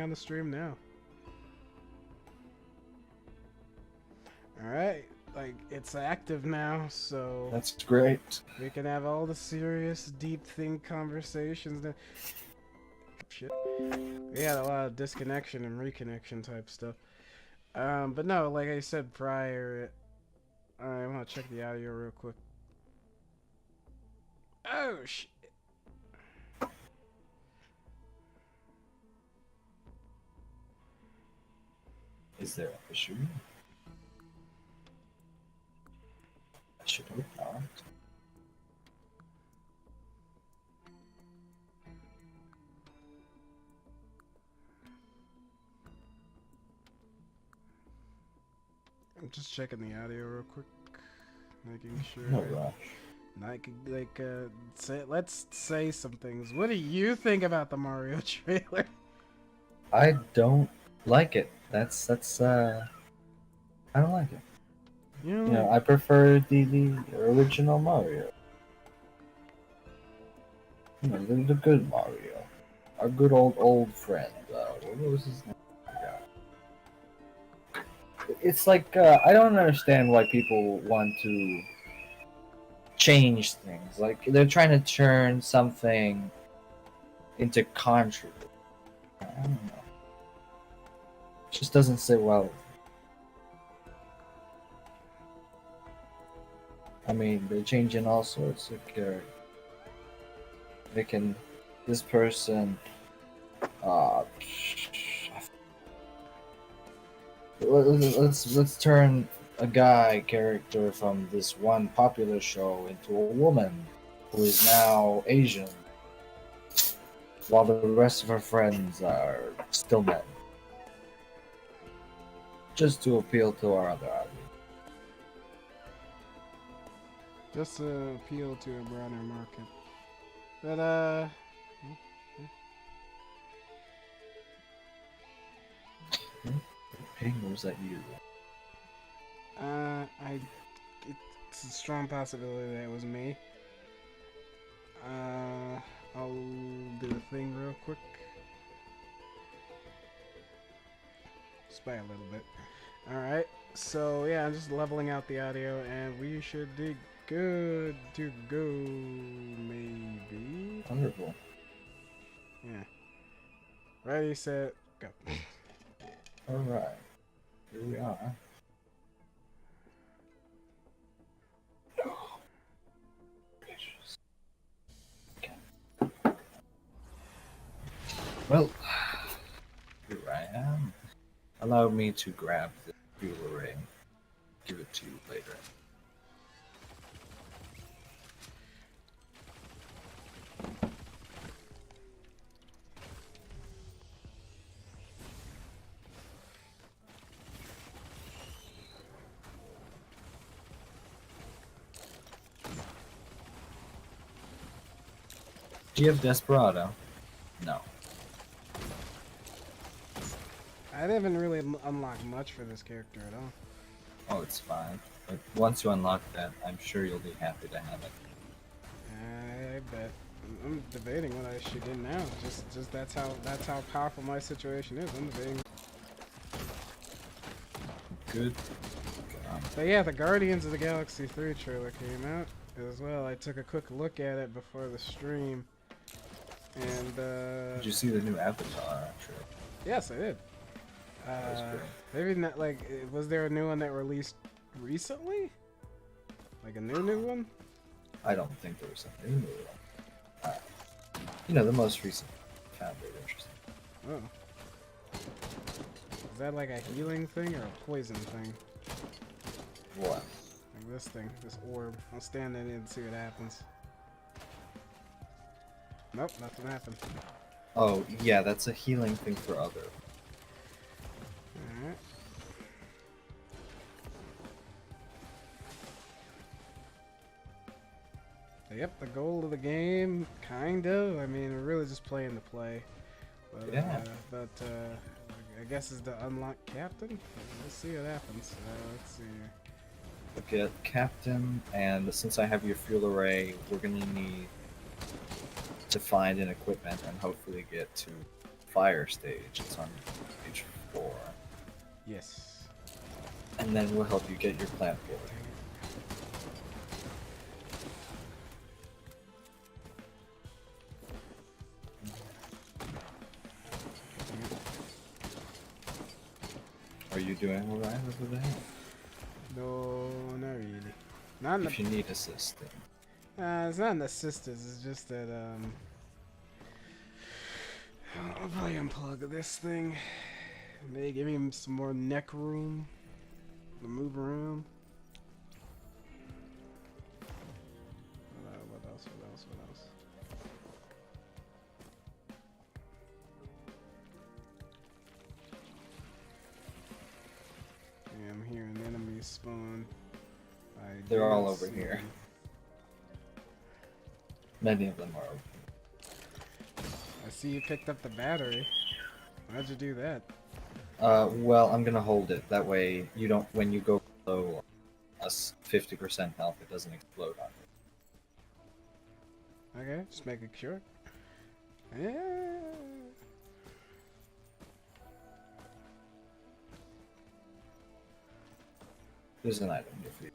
on the stream now. Alright, like, it's active now, so... That's great. we can have all the serious, deep think conversations now. Shit. We had a lot of disconnection and reconnection type stuff. But no, like I said prior, I want to check the audio real quick. Oh, shit. Is there an issue? I should hope not. I'm just checking the audio real quick, making sure. No rush. Let's say some things. What do you think about the Mario trailer? I don't like it. I don't like it. You You know, I prefer the original Mario. You know, the good Mario. Our good old friend. What was his name? I forgot. It's like, I don't understand why people want to change things. Like, they're trying to turn something into controversy. I don't know. It just doesn't sit well. I mean, they're changing all sorts of characters. This person, let's turn a guy character from this one popular show into a woman who is now Asian, while the rest of her friends are still men. Just to appeal to our other audience. Just to appeal to a broader market. But, Hey, was that you? it's a strong possibility that it was me. I'll do the thing real quick. Just by a little bit. Alright, so yeah, I'm just leveling out the audio, and we should be good to go, maybe? Wonderful. Yeah. Ready, set, go. Alright. Here we are. Well, here I am. Allow me to grab the fuel array. Give it to you later. Do you have Desperado? No. I haven't really unlocked much for this character at all. Oh, it's fine. But once you unlock that, I'm sure you'll be happy to have it. I bet. I'm debating what I should get now. Just that's how powerful my situation is. I'm debating. Good. But yeah, the Guardians of the Galaxy 3 trailer came out as well. I took a quick look at it before the stream, and Did you see the new Avatar trailer? yes, I did. Maybe not. Like, was there a new one that released recently? Like a new one? I don't think there was a new one. You know, the most recent. Found it interesting. Oh. Is that like a healing thing or a poison thing? What? Like this thing, this orb. I'll stand in it and see what happens. Nope, nothing happened. Oh, yeah, that's a healing thing for other. Alright. Yep, the goal of the game, kind of. I mean, we're really just playing to play. But, Yeah. I guess is to unlock Captain. Let's see what happens. Let's see. Look at Captain, and since I have your fuel array, we're gonna need to find an equipment and hopefully get to fire stage. It's on stage 4. Yes. And then we'll help you get your plant board. Are you doing alright over there? No, not really. Not in If you need assistance. it's not an assistance. It's just that I'll probably unplug this thing. Maybe give him some more neck room to move around. What else? What else? What else? Yeah, I'm hearing enemies spawn. They're all over here. Many of them are over here. I see you picked up the battery. Why'd you do that? Well, I'm gonna hold it. That way, you don't. When you go below us 50% health, it doesn't explode on you. Okay, just making sure. Yeah. There's an item here for you.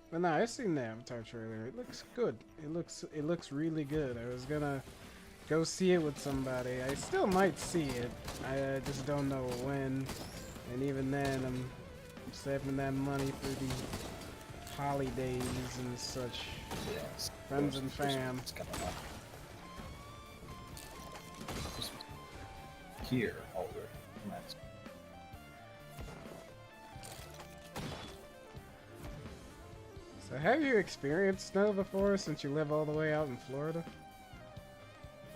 But no, I've seen the Avatar trailer. It looks good. It looks really good. I was gonna go see it with somebody. I still might see it. I just don't know when. And even then, I'm saving that money for the holidays and such. Yes. Friends and fam. It's coming up. Here already. Nice. So have you experienced snow before since you live all the way out in Florida?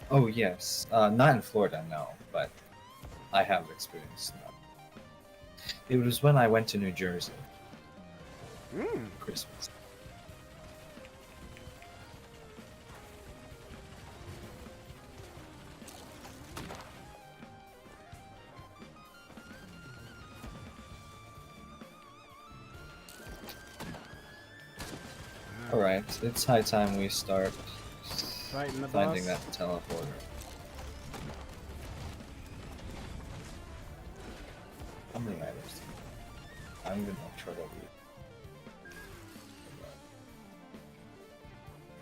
Oh yes, not in Florida, no, but I have experienced snow. It was when I went to New Jersey. Christmas. Alright, it's high time we start Fighting the finding boss? that teleporter. How many items? I'm gonna try to read.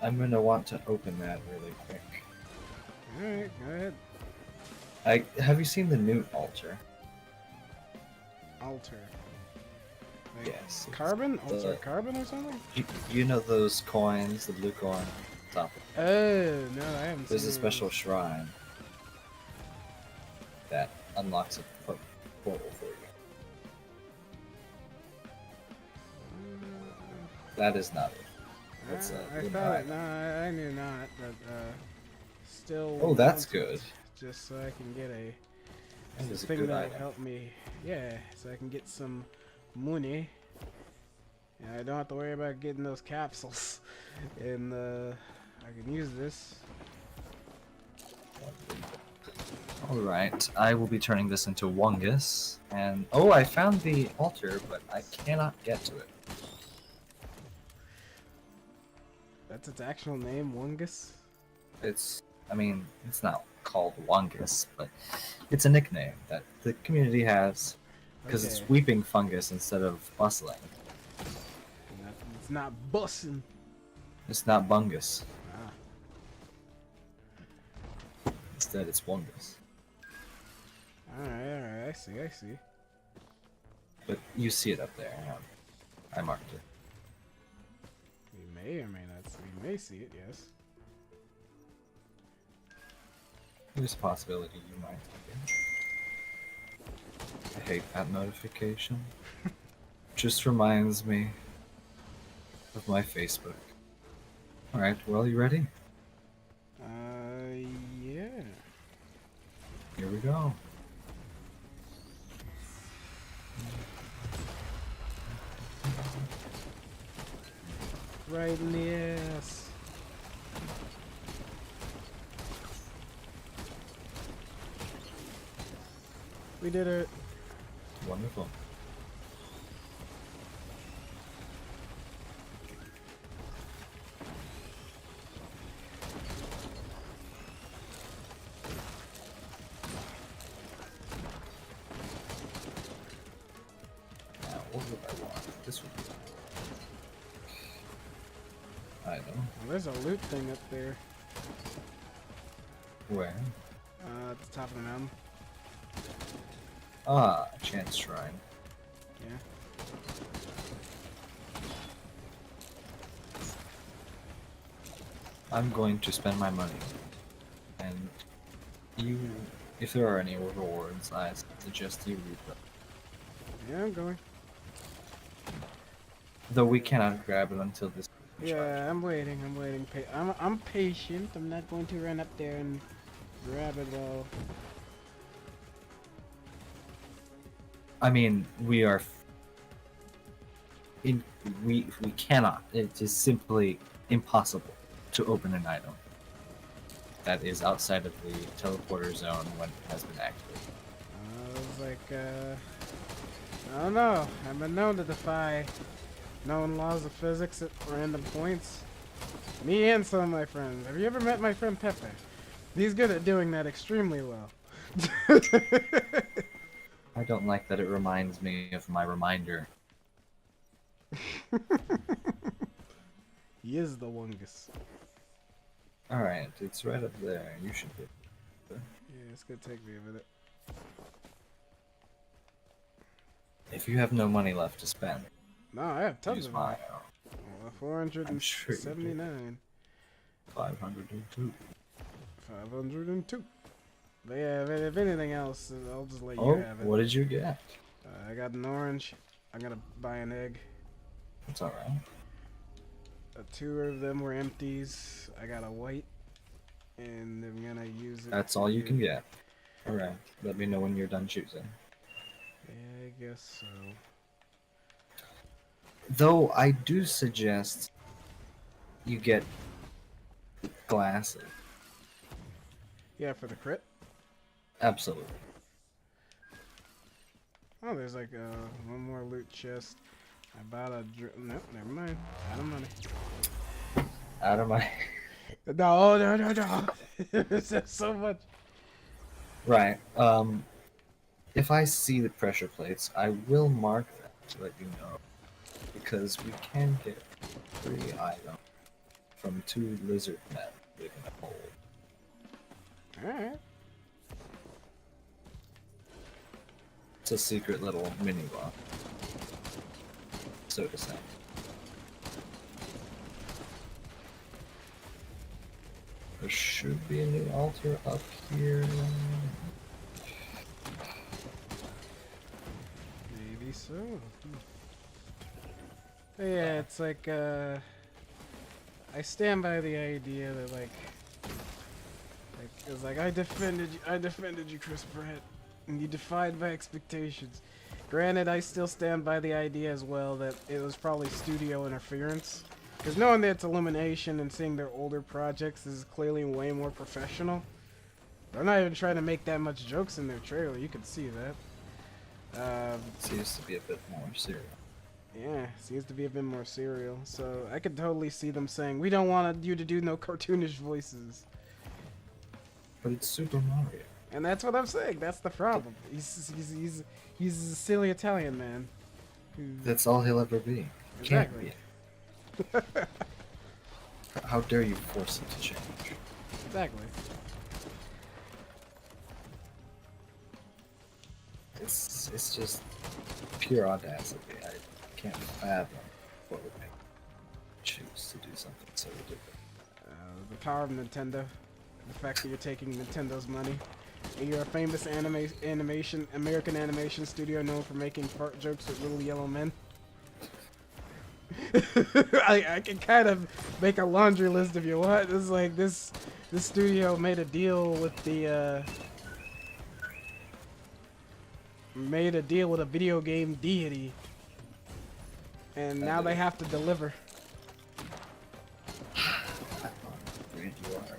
I'm gonna want to open that really quick. Alright, go ahead. Have you seen the Newt altar? Altar. Like Yes. Carbon? Altar carbon or something? You know those coins, the blue coin? Top. Oh, no, I haven't There's seen a special shrine that unlocks a portal for you. That is not it. That's I thought it, no, I knew not, but still. Oh, that's want it good. Just so I can get a That is a thing good that'll item. help me. Yeah, so I can get some money. And I don't have to worry about getting those capsules. And I can use this. Alright, I will be turning this into Wungus. And oh, I found the altar, but I cannot get to it. That's its actual name, Wungus? I mean, it's not called Wungus, but it's a nickname that the community has. Because it's Okay. weeping fungus instead of bustling. It's not bussin'. It's not bungus. Ah. Instead, it's Wungus. Alright, I see. But you see it up there. I marked it. We may or may not see. We may see it, yes. There's a possibility you might. I hate that notification. Just reminds me of my Facebook. Alright, well, you ready? Yeah. Here we go. Right in the ass. We did it. Wonderful. this would be. I know. Well, there's a loot thing up there. Where? At the top of the mountain. Ah, Chance Shrine. Yeah. I'm going to spend my money. And you, if there are any rewards, I suggest you read them. Yeah, I'm going. Though we cannot grab it until this. Yeah, I'm waiting. I'm waiting. I'm patient. I'm not going to run up there and grab it all. I mean, we are. We cannot. It is simply impossible to open an item that is outside of the teleporter zone when it has been activated. I was like, I don't know. I've been known to defy known laws of physics at random points. Me and some of my friends. Have you ever met my friend Pepe? He's good at doing that extremely well. I don't like that it reminds me of my reminder. He is the wongus. Alright, it's right up there. You should be. Yeah, it's gonna take me a minute. If you have no money left to spend, No, I have tons use of mine. money. 479. 502. 502. But yeah, if anything else, I'll just let you Oh, have it. what did you get? I got an orange. I'm gonna buy an egg. That's alright. 2 of them were empties. I got a white, and I'm gonna use it. That's all you can get. Alright, let me know when you're done choosing. Yeah, I guess so. Though I do suggest you get glasses. Yeah, for the crit. Absolutely. Oh, there's like one more loot chest. I bought a nope, never mind. Out of money. Out of my. No. There's just so much. Right. If I see the pressure plates, I will mark them to let you know. Because we can get 3 items from 2 lizard men living a hole. Alright. It's a secret little mini block. So to say. There should be a new altar up here. Maybe so. But yeah, it's like I stand by the idea that it's like I defended you, Chris Pratt, and you defied my expectations. Granted, I still stand by the idea as well that it was probably studio interference. Because knowing that it's Illumination and seeing their older projects is clearly way more professional. They're not even trying to make that much jokes in their trailer, you can see that. Seems to be a bit more serious. Yeah, seems to be a bit more serial. So I could totally see them saying, we don't want you to do no cartoonish voices. But it's Super Mario. And that's what I'm saying, that's the problem. He's a silly Italian man. That's all he'll ever be. Exactly. Can't be. How dare you force him to change? Exactly. It's just pure audacity. I can't fathom what would make him choose to do something so ridiculous. The power of Nintendo. The fact that you're taking Nintendo's money. And you're a famous American animation studio known for making fart jokes with little yellow men. I can kind of make a laundry list if you want. It's like this studio made a deal with the a video game deity, and now they have to deliver. Great you are.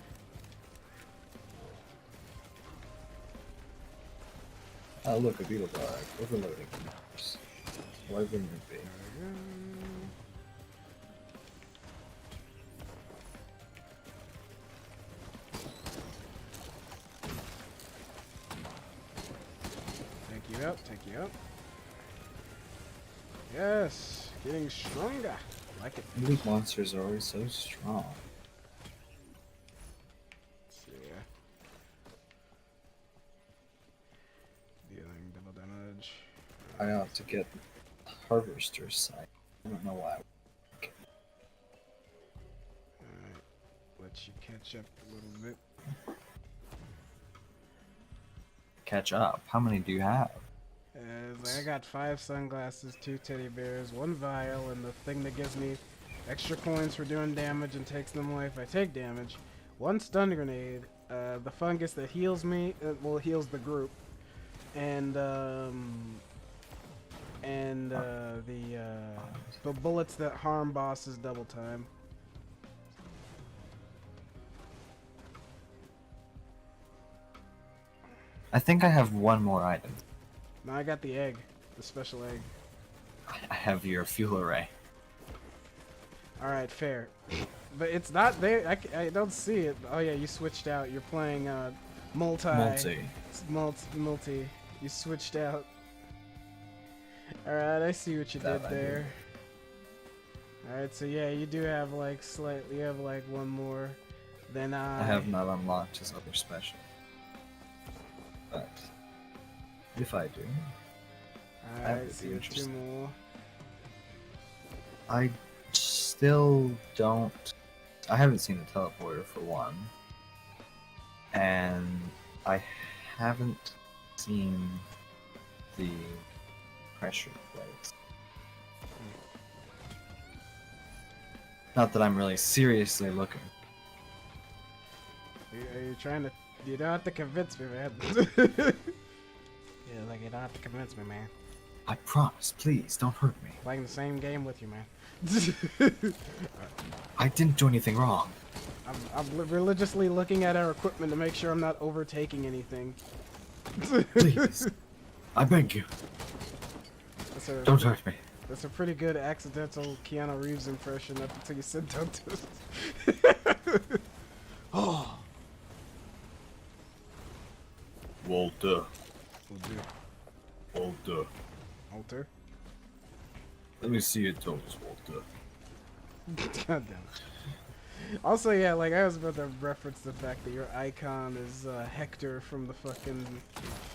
Oh look, a beetle bar. Overloading. Why wouldn't it be? Take you out. Yes, getting stronger. Like it. Elite monsters are always so strong. Yeah. Dealing double damage. I ought to get Harvester's Sight. I don't know why. Alright. Let you catch up a little bit. Catch up. How many do you have? Like I got 5 sunglasses, 2 teddy bears, 1 vial, and the thing that gives me extra coins for doing damage and takes them away if I take damage. 1 stun grenade, the fungus that heals me, well, heals the group, and the bullets that harm bosses double time. I think I have one more item. Now I got the egg, the special egg. I have your fuel array. Alright, fair. But it's not there. I don't see it. Oh yeah, you switched out. You're playing multi. Multi. You switched out. Alright, I see what you did there. Alright, so yeah, you do have like you have like one more than I have not unlocked his other special. But if I do, I see 2 more. I still don't. I haven't seen a teleporter for one, and I haven't seen the pressure plates. Not that I'm really seriously looking. Are you trying to? You don't have to convince me, man. Yeah, like you don't have to convince me, man. I promise, please don't hurt me. Playing the same game with you, man. I didn't do anything wrong. I'm religiously looking at our equipment to make sure I'm not overtaking anything. Please, I beg you, don't hurt me. That's a pretty good accidental Keanu Reeves impression up until you said don't do it. Oh. Walter. Walter. Walter. Let me see your toes, Walter. God damn it. Also, yeah, like I was about to reference the fact that your icon is Hector from the fucking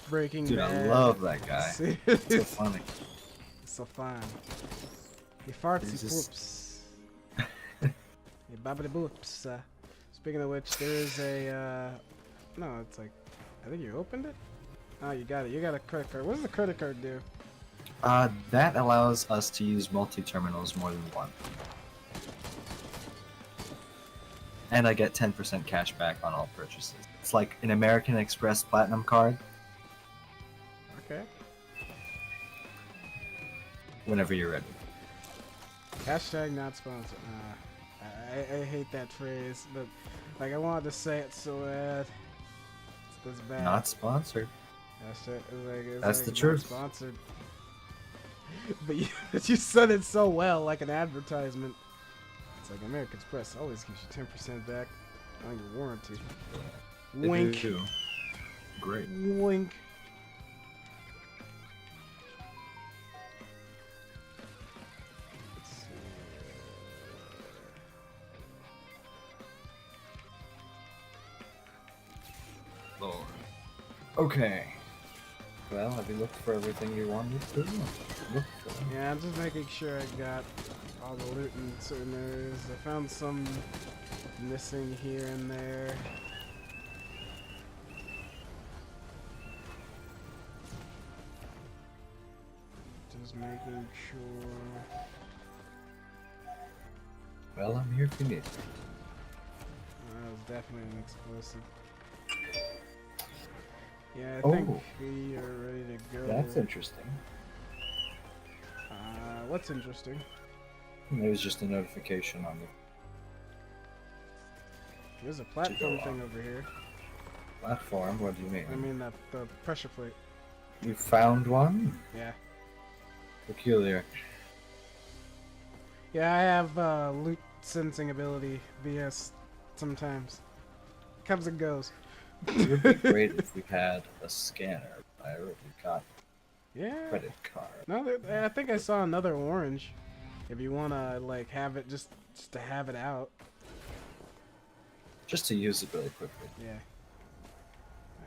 Breaking Dude, Bad. I love that guy. It's so funny. It's so fun. He farts, he poops. He babbity boops. Speaking of which, there is a no, it's like I think you opened it? Oh, you got it. You got a credit card. What does the credit card do? That allows us to use multi-terminals more than one. And I get 10% cash back on all purchases. It's like an American Express Platinum card. Okay. Whenever you're ready. Hashtag not sponsored. I hate that phrase, but like I wanted to say it so bad. It's bad. Not sponsored. It's That's like the not truth. Sponsored. But you said it so well, like an advertisement. It's like American Express always gives you 10% back on your warranty. Wink. Ew. Great. Wink. Let's see. Lord. Okay. Well, have you looked for everything you wanted to look for? Yeah, I'm just making sure I got all the loot in certain areas. I found some missing here and there. Just making sure. Well, I'm here if you need me. That was definitely an explosive. Yeah, I Oh. think we are ready to go. That's interesting. What's interesting? There was just a notification on the There's a platform thing over here. platform. What do you mean? I mean the pressure plate. You found one? Yeah. Peculiar. Yeah, I have loot sensing ability, BS, sometimes. Comes and goes. It would be great if we had a scanner. I already got Yeah. credit card. No, I think I saw another orange. If you wanna like have it just to have it out. Just to use it really quickly. Yeah.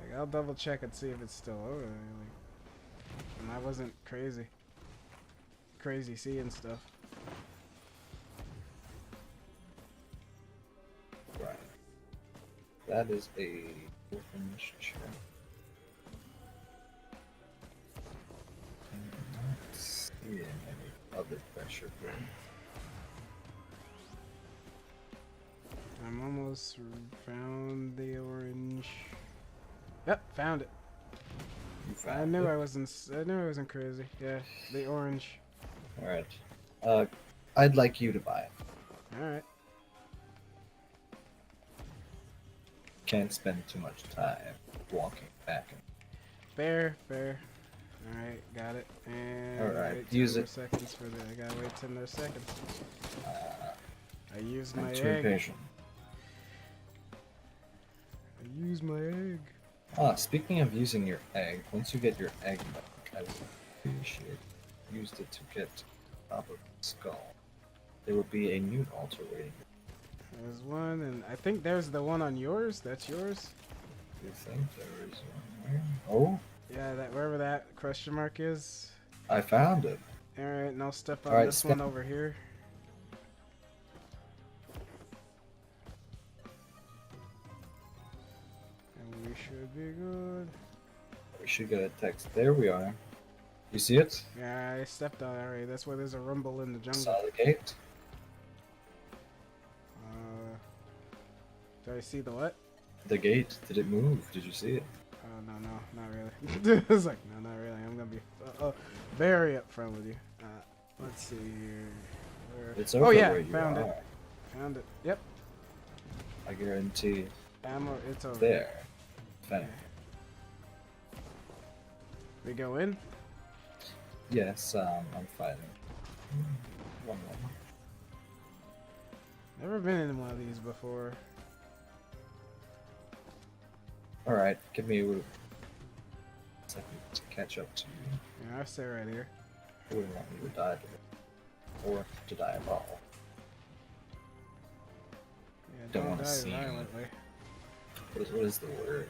Like, I'll double check and see if it's still over there. Like, and I wasn't crazy seeing stuff. Right. That is a orange check. I'm not seeing any other pressure here. I'm almost found the orange. Yep, found it. You I found knew it? I wasn't crazy. Yeah, the orange. Alright. I'd like you to buy it. All right. Can't spend too much time walking back and Fair. All right, got it. And Alright, wait use 10 more it. seconds for the. I gotta wait 10 more seconds. I used my I'm too egg. impatient. I used my egg. Speaking of using your egg, once you get your egg back, I would appreciate it. Used it to get to the top of the skull. There will be a mute altar waiting. There's one, and I think there's the one on yours. That's yours. You think there is one there? Oh, Yeah, that wherever that question mark is. I found it. All right, and I'll step on All right, this step- one over here. And we should be good. We should get a text. There we are. You see it? Yeah, I stepped on it already. That's where there's a rumble in the jungle. Saw the gate? Do I see the what? The gate. Did it move? Did you see it? Oh, no, not really. It's like, no, not really. I'm gonna be very upfront with you. Let's see here. Where... It's over Oh yeah, where you found are. it. Found it. Yep. I guarantee Ammo. It's over. there. Found it. We go in. Yes, I'm fighting. One moment. Never been in one of these before. Alright, give me a second to catch up to you. Yeah, I stay right here. I wouldn't want you to die today. Or to die at all. Yeah, Don't don't wanna die see you. violently. What is the word?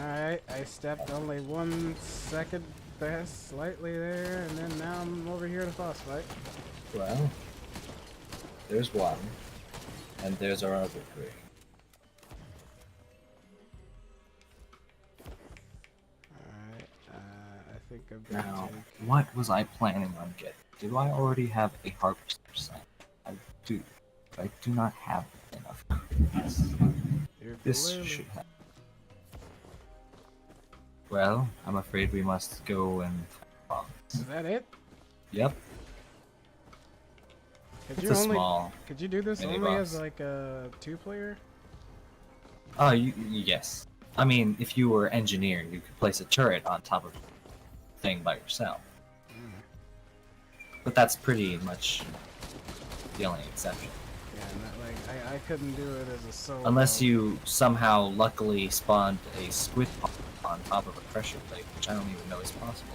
Alright, I stepped only 1 second past slightly there, and then now I'm over here in a boss fight. Well, there's one. And there's our other three. Alright, I think I'm Now, gonna take... what was I planning on getting? Do I already have a harvester sign? I do. But I do not have enough cookies. This Ukulele. should have. Well, I'm afraid we must go and. Is that it? Yep, Could it's you a only... small. Could you do this mini only boss. as like a 2-player? Oh, yes. I mean, if you were engineer, you could place a turret on top of the thing by yourself. But that's pretty much the only exception. Yeah, not like I couldn't do it as a solo. Unless you somehow luckily spawned a squid on top of a pressure plate, which I don't even know is possible.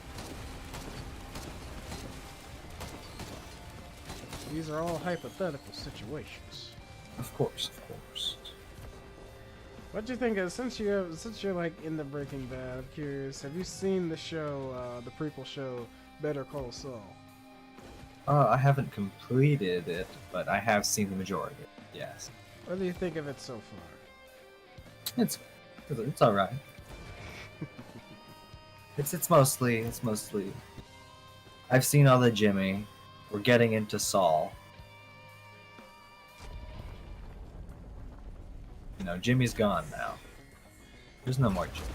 These are all hypothetical situations. Of course, of course. What do you think of since you're like in the Breaking Bad? I'm curious. Have you seen the show, the prequel show, Better Call Saul? I haven't completed it, but I have seen the majority of it, yes. What do you think of it so far? It's alright. It's mostly I've seen all the Jimmy. We're getting into Saul. You know, Jimmy's gone now. There's no more Jimmy.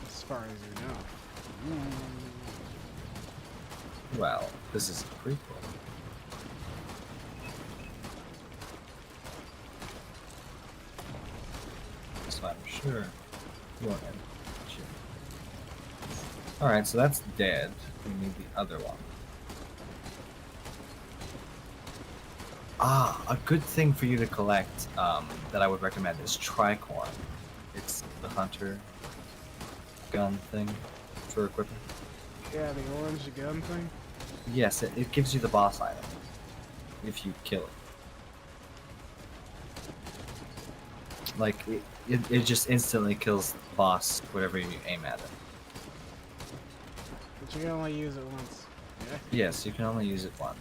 As far as you know. Well, this is a prequel. So I'm sure you won't end with Jimmy. Alright, so that's dead. We need the other one. A good thing for you to collect that I would recommend is tricorn. It's the hunter gun thing for equipping? Yeah, the orange gun thing. Yes, it gives you the boss item if you kill it. Like, it just instantly kills the boss, whatever you aim at it. But you can only use it once. Yeah. Yes, you can only use it once.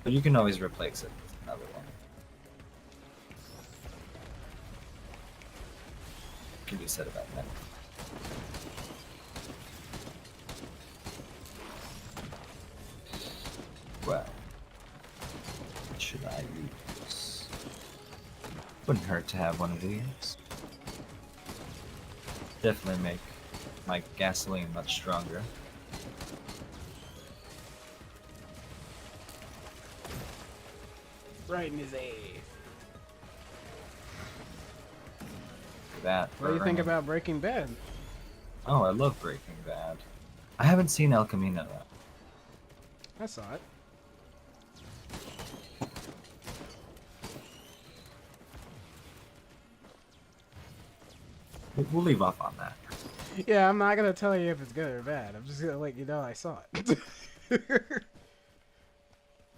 But you can always replace it with another one. Can be said about that. Well, what should I use? Wouldn't hurt to have one of these. Definitely make my gasoline much stronger. Right in his ass. That. What do you think about Breaking Bad? Oh, I love Breaking Bad. I haven't seen El Camino though. I saw it. We'll leave off on that. Yeah, I'm not gonna tell you if it's good or bad. I'm just gonna let you know I saw it.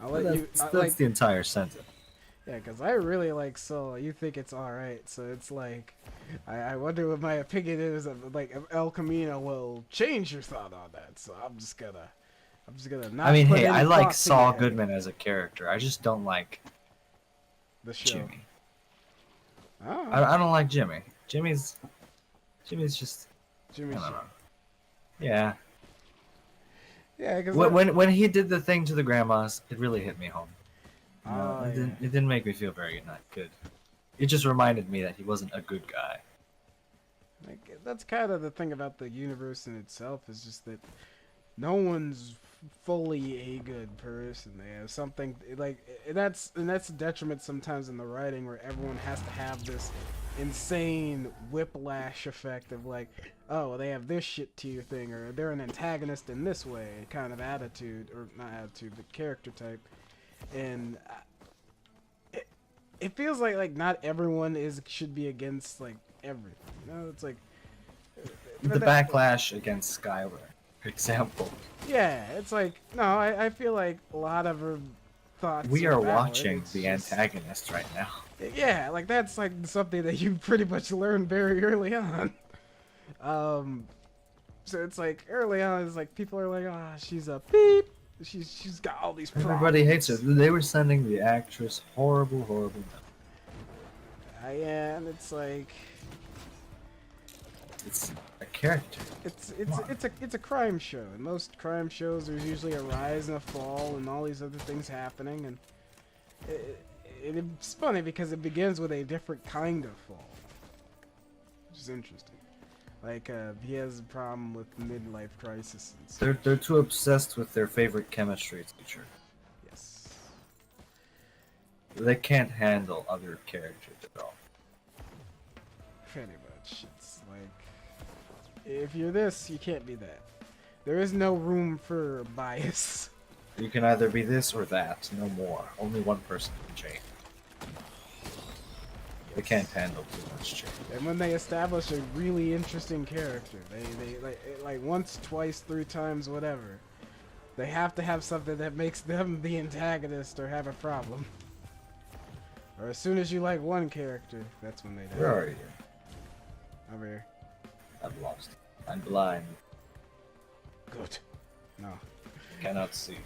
I'll let you. That's the entire sentence. Yeah, because I really like Soul. You think it's alright, so it's like, I wonder what my opinion is of, like, if El Camino will change your thought on that. So I'm just gonna not. I mean, put hey, any I like thought Saul together. Goodman as a character. I just don't like The show. Jimmy. Oh, I don't like Jimmy. Jimmy's just, Jimmy. I don't know. Yeah. Yeah, because When he did the thing to the grandmas, it really hit me home. You know, Oh, it didn't make me feel very not good. It just reminded me that he wasn't a good guy. like, that's kind of the thing about the universe in itself, is just that no one's fully a good person. They have something like, and that's a detriment sometimes in the writing, where everyone has to have this insane whiplash effect of like, oh, they have this shit tier thing, or they're an antagonist in this way kind of attitude, or not attitude, but character type. And it feels like not everyone should be against like everything. You know, it's like The backlash against Skylar, for example. yeah, it's like no, I feel like a lot of her thoughts. We are valid. watching It's the just- antagonist right now. Yeah, like that's like something that you pretty much learn very early on. So it's like early on, it's like people are like, ah, she's a beep. She's got all these problems. Everybody hates her. They were sending the actress horrible notes. Yeah, and it's like It's a character. it's a crime show. In most crime shows, there's usually a rise and a fall, and all these other things happening. And it's funny because it begins with a different kind of fall, which is interesting. Like he has a problem with midlife crisis and stuff. They're too obsessed with their favorite chemistry teacher. Yes. They can't handle other characters at all. Pretty much. It's like, if you're this, you can't be that. There is no room for bias. You can either be this or that, no more. Only one person can change. They can't handle too much change. And when they establish a really interesting character, they like once, twice, 3 times, whatever, they have to have something that makes them the antagonist or have a problem. Or as soon as you like one character, that's when they die. Where are you? Over here. I'm lost. I'm blind. Good. No. Cannot see.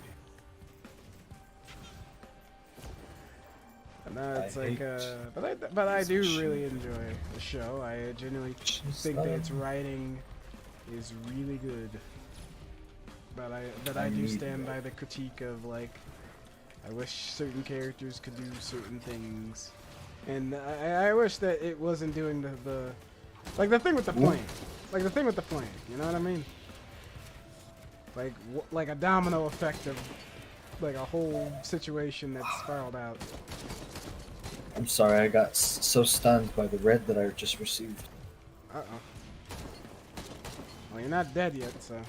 No, it's I like, hate but I this do machine. really enjoy the show. I genuinely think that its writing is really good. But I do need stand that. by the critique of like, I wish certain characters could do certain things, and I wish that it wasn't doing the like the thing with the plane, like the thing with the plane. You know what I mean? Like like a domino effect of like a whole situation that spiraled out. I'm sorry, I got so stunned by the red that I just received. Uh-oh. Well, you're not dead yet, so...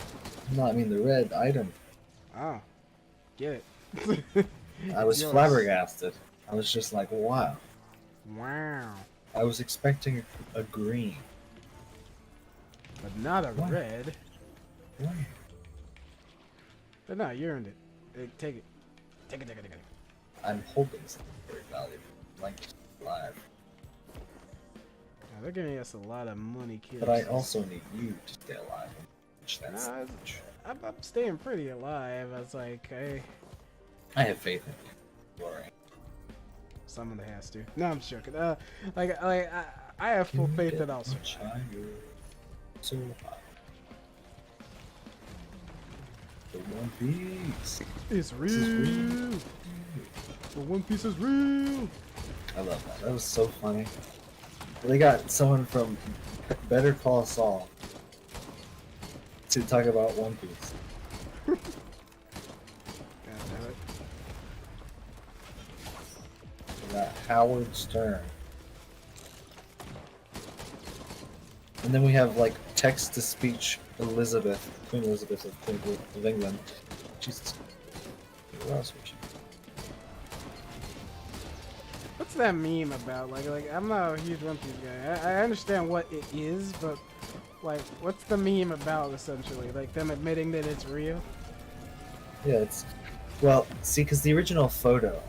No, I mean the red item. Oh. Get it. I was Yours. flabbergasted. I was just like, wow. Wow. I was expecting a green. But not a What? red. What? But no, you earned it. Take it. Take it, take it, take it. I'm holding something very valuable. Like alive. Now, they're giving us a lot of money kills. But I also need you to stay alive. Which that's Nah, I'm staying pretty alive. I was like, hey, I have faith in you. Worry. someone that has to. No, I'm joking. I have full faith that I'll survive. So high. The One Piece. It's This is real. real. The One Piece is real. I love that. That was so funny. They got someone from Better Call Saul to talk about One Piece. God damn it. We got Howard Stern. And then we have like text to speech Elizabeth, Queen Elizabeth of England. Jesus. What else would you? What's that meme about? Like I'm not a huge One Piece guy. I understand what it is, but like, what's the meme about essentially? Like them admitting that it's real? Yeah, it's well, see, because the original photo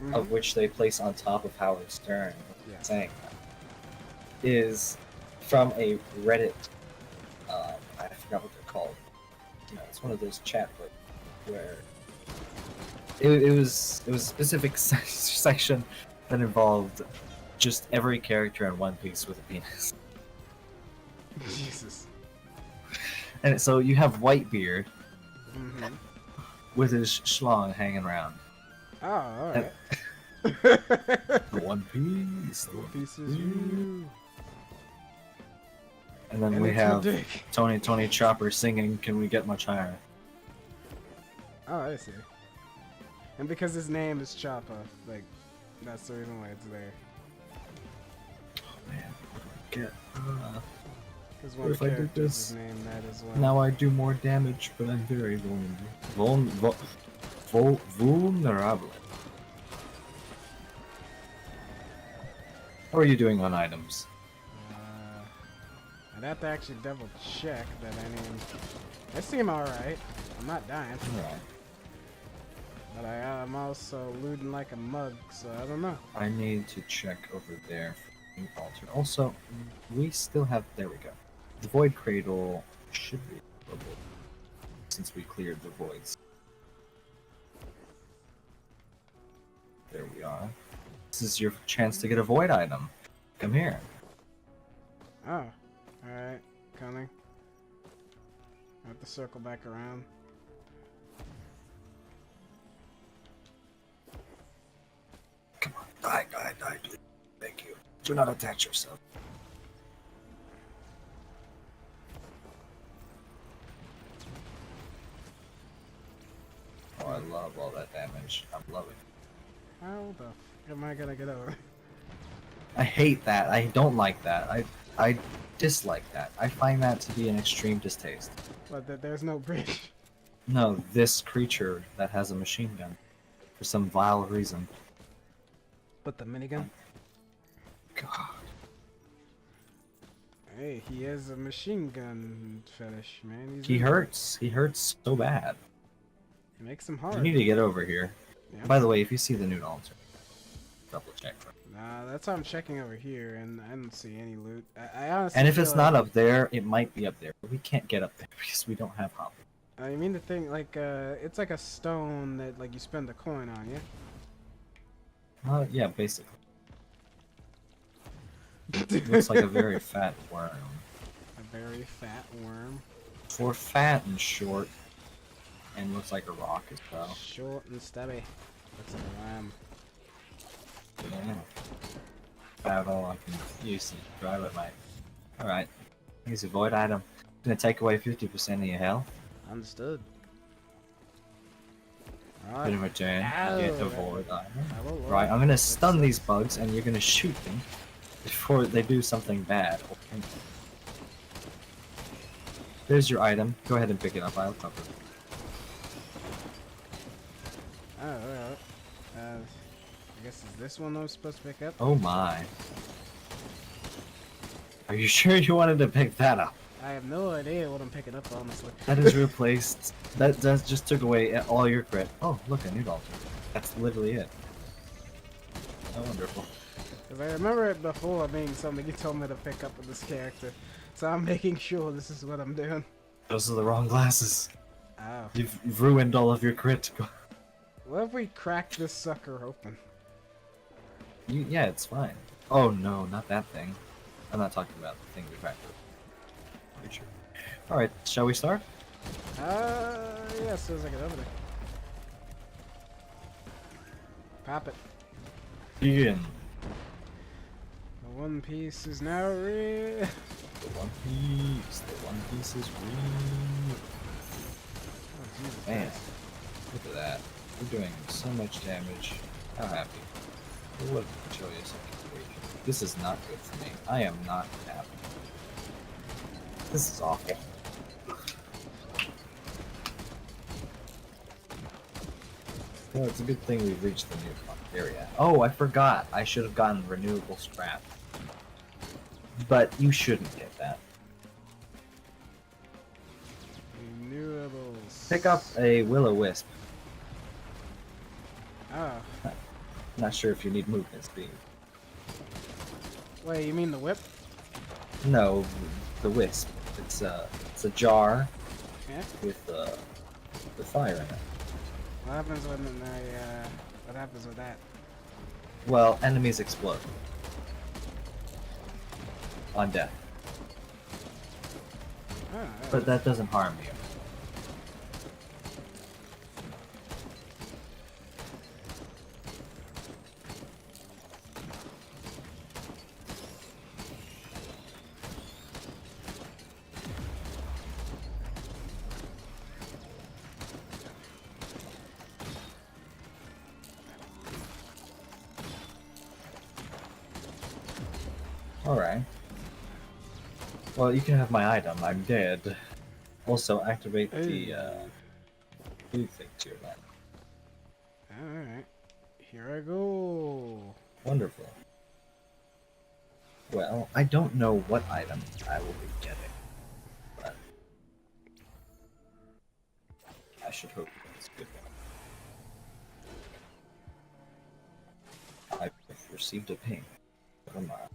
Mhm. of which they place on top of Howard Stern, Yeah. saying that, is from a Reddit. I forgot what they're called. You know, it's one of those chat groups where it was a specific section that involved just every character in One Piece with a penis. Jesus. And so you have Whitebeard Mm-hmm. with his schlong hanging around. Oh, alright. The One Piece. The One Piece is real. And then And we it's your have dick. Tony Chopper singing "Can We Get Much Higher?" Oh, I see. And because his name is Choppa, like, that's the reason why it's there. Oh man, what do I get? Because What one if I did character this? is named that as well. Now I do more damage, but I'm very vulnerable. Vulnerable. How are you doing on items? I'd have to actually double check, but I mean, I seem alright. I'm not dying. Alright. But I'm also looting like a mug, so I don't know. I need to check over there for the altar. Also, we still have. There we go. The Void Cradle should be available since we cleared the voids. There we are. This is your chance to get a void item. Come here. Oh, alright, coming. I have to circle back around. Come on. Die, please. Thank you. Do not attach yourself. Oh, I love all that damage. I'm loving it. How the f am I gonna get over? I hate that. I don't like that. I dislike that. I find that to be an extreme distaste. But there's no bridge. No, this creature that has a machine gun. For some vile reason. But the minigun? God. Hey, he has a machine gun fetish, man. He hurts. He hurts so bad. It makes him You hard. need to get over here. Yeah. By the way, if you see the nude altar, double check. Nah, that's how I'm checking over here, and I don't see any loot. I honestly And if feel it's like, not up there, it might be up there. But we can't get up there because we don't have hop. I mean the thing, like, it's like a stone that, like, you spend a coin on, yeah? Yeah, basically. It looks like a very fat worm. A very fat worm. For fat and short, and looks like a rock as well. Short and stubby. Looks like a lamb. Yeah. About all I can use to drive it, mate. Alright. Here's a void item. Gonna take away 50% of your health. Understood. Bit Alright. of a turn. Get the void item. Right, I'm gonna stun these bugs and you're gonna shoot them before they do something bad. There's your item. Go ahead and pick it up. I'll cover it. Oh, alright. I guess is this one I was supposed to pick up? Oh my. Are you sure you wanted to pick that up? I have no idea what I'm picking up, honestly. That is replaced. That just took away all your crit. Oh, look, a new altar. That's literally it. Oh, wonderful. Because I remember it before being something you told me to pick up with this character. So I'm making sure this is what I'm doing. Those are the wrong glasses. Oh. You've ruined all of your crit. What if we crack this sucker open? Yeah, it's fine. Oh no, not that thing. I'm not talking about the thing we cracked. Sure. Alright, shall we start? Yeah, as soon as I get over there. Pop it. Begin. The One Piece is now real. The One Piece. The One Piece is real. Oh, Jesus Man, Christ. look at that. We're doing so much damage. I'm happy. Let me show you something. This is not good for me. I am not happy. This is awful. Well, it's a good thing we've reached the new area. Oh, I forgot. I should have gotten renewable scrap. But you shouldn't get that. Renewables. Pick up a will-o-wisp. Oh. Not sure if you need movement speed. Wait, you mean the whip? No, the wisp. It's a jar Yeah? with the fire in it. What happens when what happens with that? Well, enemies explode. On death. Oh, But that doesn't harm you. Alright. Well, you can have my item. I'm dead. Also, activate the blue thing to your left. Alright. Here I go. Wonderful. Well, I don't know what item I will be getting, but I should hope it's a good one. I've received a ping. Never mind.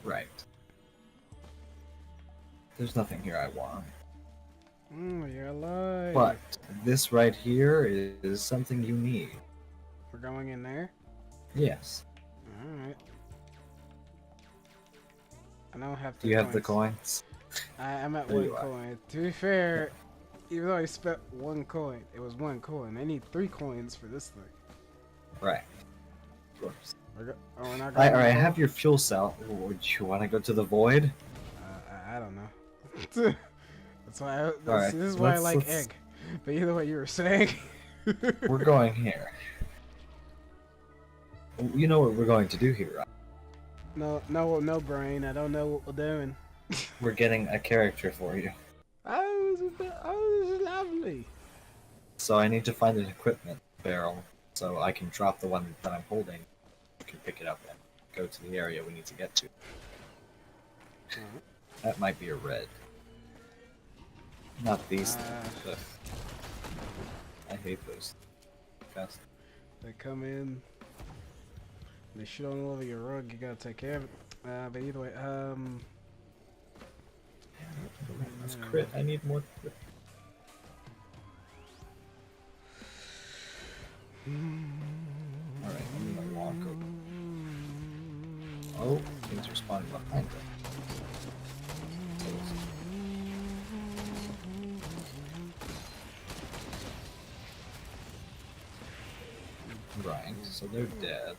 Right. There's nothing here I want. You're alive. But this right here is something you need. We're going in there? Yes. Alright. I don't have Do you have the coins? I'm at There one you are. coin. To be fair, even though I spent one coin, it was one coin. I need 3 coins for this thing. Right. Of course. We're not going Alright, to I the have your fuel cell. Would you want to go to the void? I don't know. That's why. Alright, This is why I like let's- egg. But either way, you were saying. We're going here. You know what we're going to do here, right? No, brain. I don't know what we're doing. We're getting a character for you. Oh, this is lovely. So I need to find an equipment barrel so I can drop the one that I'm holding. You can pick it up and go to the area we need to get to. Alright. That might be a red. Not these things, but I hate those. Fast. They come in. They shit on all over your rug. You gotta take care of it. But either way, That's crit. I need more crit. Alright, I'm gonna walk over. Oh, things are spawning behind them. Right, so they're dead.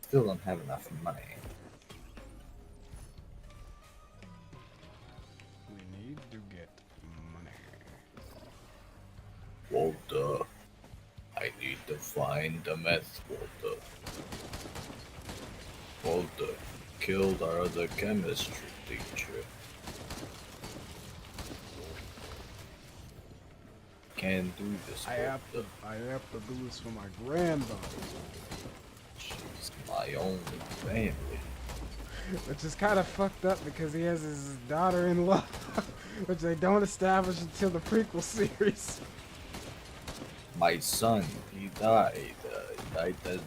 Still don't have enough money. we need to get money. Walter, I need to find the meth, Walter. Walter killed our other chemistry teacher. can't do this. I have to do this for my granddaughter. She's my only family. Which is kind of fucked up because he has his daughter-in-law, which they don't establish until the prequel series. My son, he died. He died then.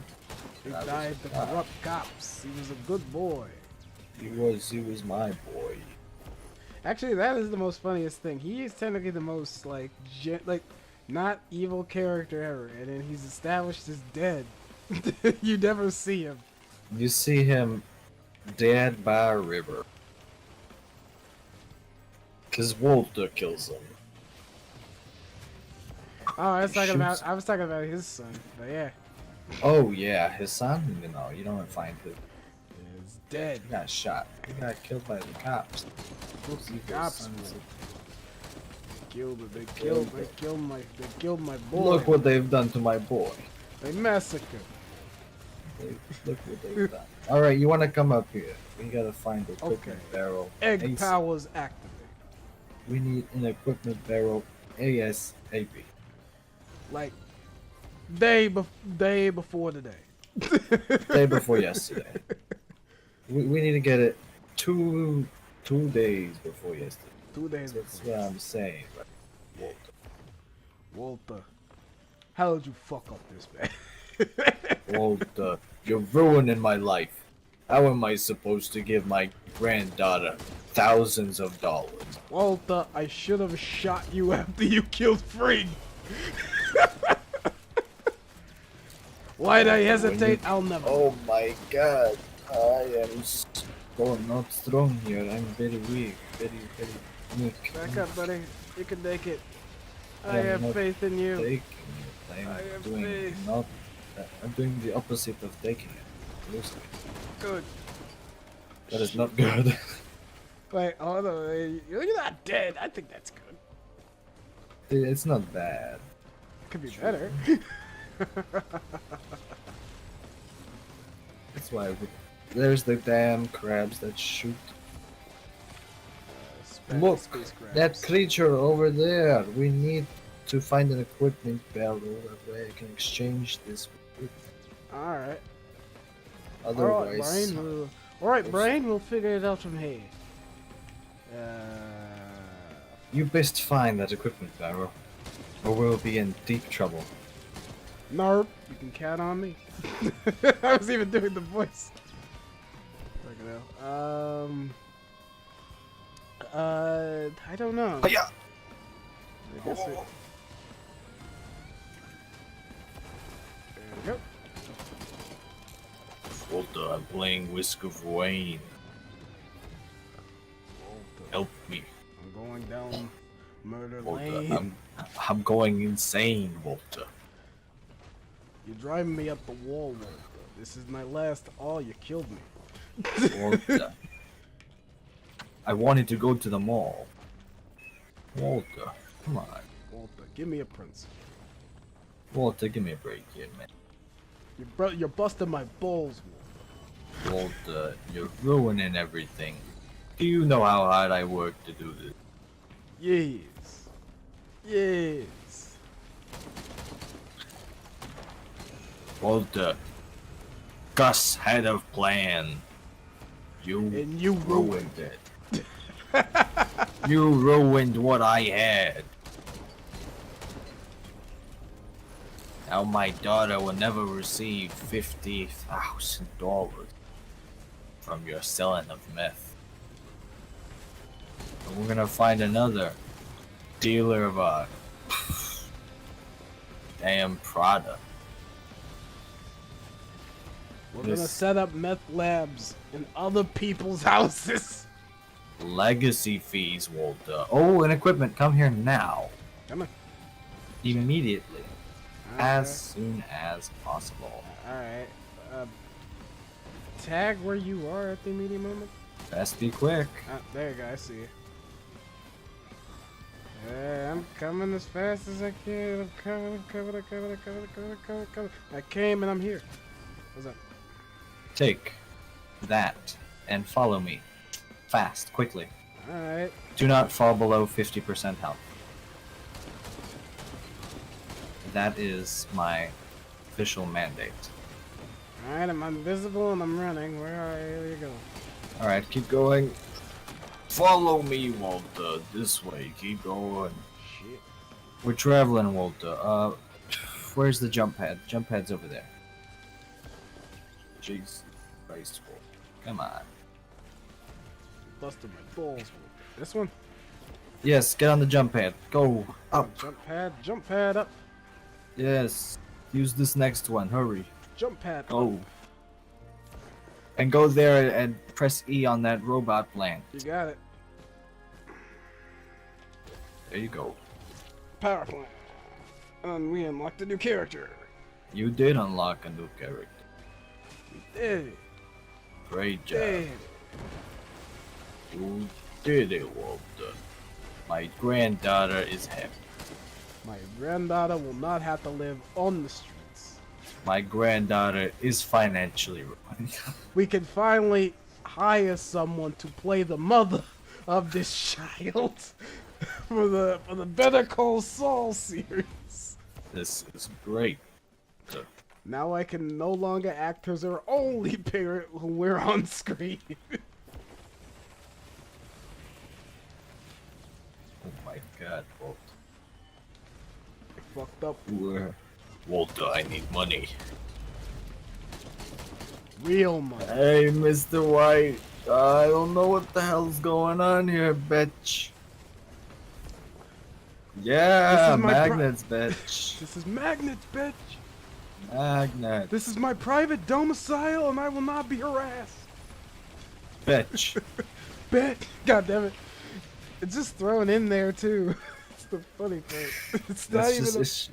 He died to corrupt cops. He was a good boy. He was my boy. Actually, that is the most funniest thing. He is technically the most like not evil character ever, and then he's established as dead. You never see him. You see him dead by a river. Cause Walter kills him. Oh, I was talking about his son, but yeah. Oh yeah, his son? You don't find him. He's dead. He got shot. He got killed by the cops. The cops killed him. They killed my boy. Look what they've done to my boy. They massacred. Look what they've done. Alright, you wanna come up here. We gotta find the equipment barrel. Egg powers activate. We need an equipment barrel ASAP. Like day before today. Day before yesterday. We need to get it two days before yesterday. 2 days That's before. what I'm saying, right? Walter, how did you fuck up this, man? Walter, you're ruining my life. How am I supposed to give my granddaughter thousands of dollars? Walter, I should have shot you after you killed Frigg. Why'd I hesitate? I'll never. Oh my god, I am not strong here. I'm very weak, very weak. Back up, buddy. You can make it. I am have not faith in you. Taking it. I have doing faith. not. I'm doing the opposite of taking it. Seriously. Good. That is not good. Wait, hold on. You're not dead. I think that's good. It's not bad. Could be better. That's why there's the damn crabs that shoot. Look, Space crabs. that creature over there. We need to find an equipment barrel that way I can exchange this with. Alright. Otherwise, Alright, Brain, we'll figure it out from here. you best find that equipment barrel, or we'll be in deep trouble. Nope, you can count on me. I was even doing the voice. I don't know. Yeah. I guess it. There we go. Walter, I'm playing Whisk of Wayne. Help me. I'm going down murder Walter, lane. I'm going insane, Walter. You're driving me up the wall, Walter. This is my last. Oh, you killed me. Walter. I wanted to go to the mall. Walter, come on. Walter, give me a prince. Walter, give me a break here, man. You're busting my balls, Walter. Walter, you're ruining everything. Do you know how hard I work to do this? Yes. Yes. Walter, Gus had a plan. And you ruined it. You ruined what I had. Now my daughter will never receive $50,000 from your selling of meth. And we're gonna find another dealer of damn product. We're gonna set up meth labs in other people's houses. Legacy fees, Walter. Oh, and equipment, come here now. Come on. Immediately. As soon as possible. Alright. Tag where you are at the immediate moment. Best be quick. There you go, I see you. Yeah, I'm coming as fast as I can. I'm coming. I came and I'm here. What's up? Take that and follow me. Fast, quickly. Alright. Do not fall below 50% health. that is my official mandate. Alright, I'm invisible and I'm running. Where are you going? Alright, keep going. Follow me, Walter. This way. Keep going. Shit. We're traveling, Walter. Where's the jump pad? Jump pad's over there. Jeez. Christ. Come on. Busted my balls. This one? Yes, get on the jump pad. Go. Up. Jump pad up. Yes. Use this next one. Hurry. Jump pad. Go. And go there and press E on that robot plant. You got it. There you go. Power plant. And we unlocked a new character. You did unlock a new character. We did it. Great job. Did it. You did it, Walter. My granddaughter is happy. My granddaughter will not have to live on the streets. My granddaughter is financially ruined. We can finally hire someone to play the mother of this child for the Better Call Saul series. This is great. Now I can no longer act as her only parent when we're on screen. Oh my god, Walter. I fucked up. Walter, I need money. Real money. Hey, Mr. White. I don't know what the hell's going on here, bitch. Yeah, magnets, bitch. This is magnets, bitch. Magnet. This is my private domicile, and I will not be harassed. Bitch. Bet. God damn it. It's just thrown in there too. It's the funny part. It's not even. It's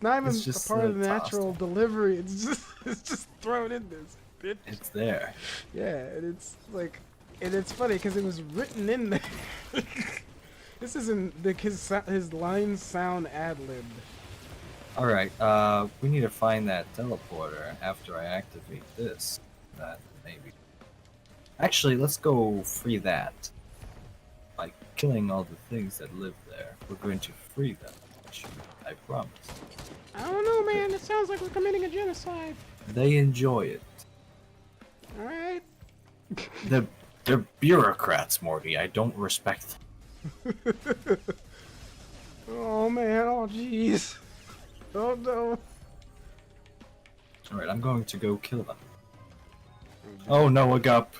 not even a part of the natural delivery. It's just thrown in this. Bitch. It's there. Yeah, and it's like, and it's funny because it was written in there. This isn't the his lines sound ad-libbed. All right. We need to find that teleporter after I activate this. That maybe. Actually, let's go free that. By killing all the things that live there, we're going to free them. I promise. I don't know, man. It sounds like we're committing a genocide. They enjoy it. All right. They're bureaucrats, Morty. I don't respect them. Oh man. Oh jeez. Oh no. All right, I'm going to go kill them. Oh no, a gup.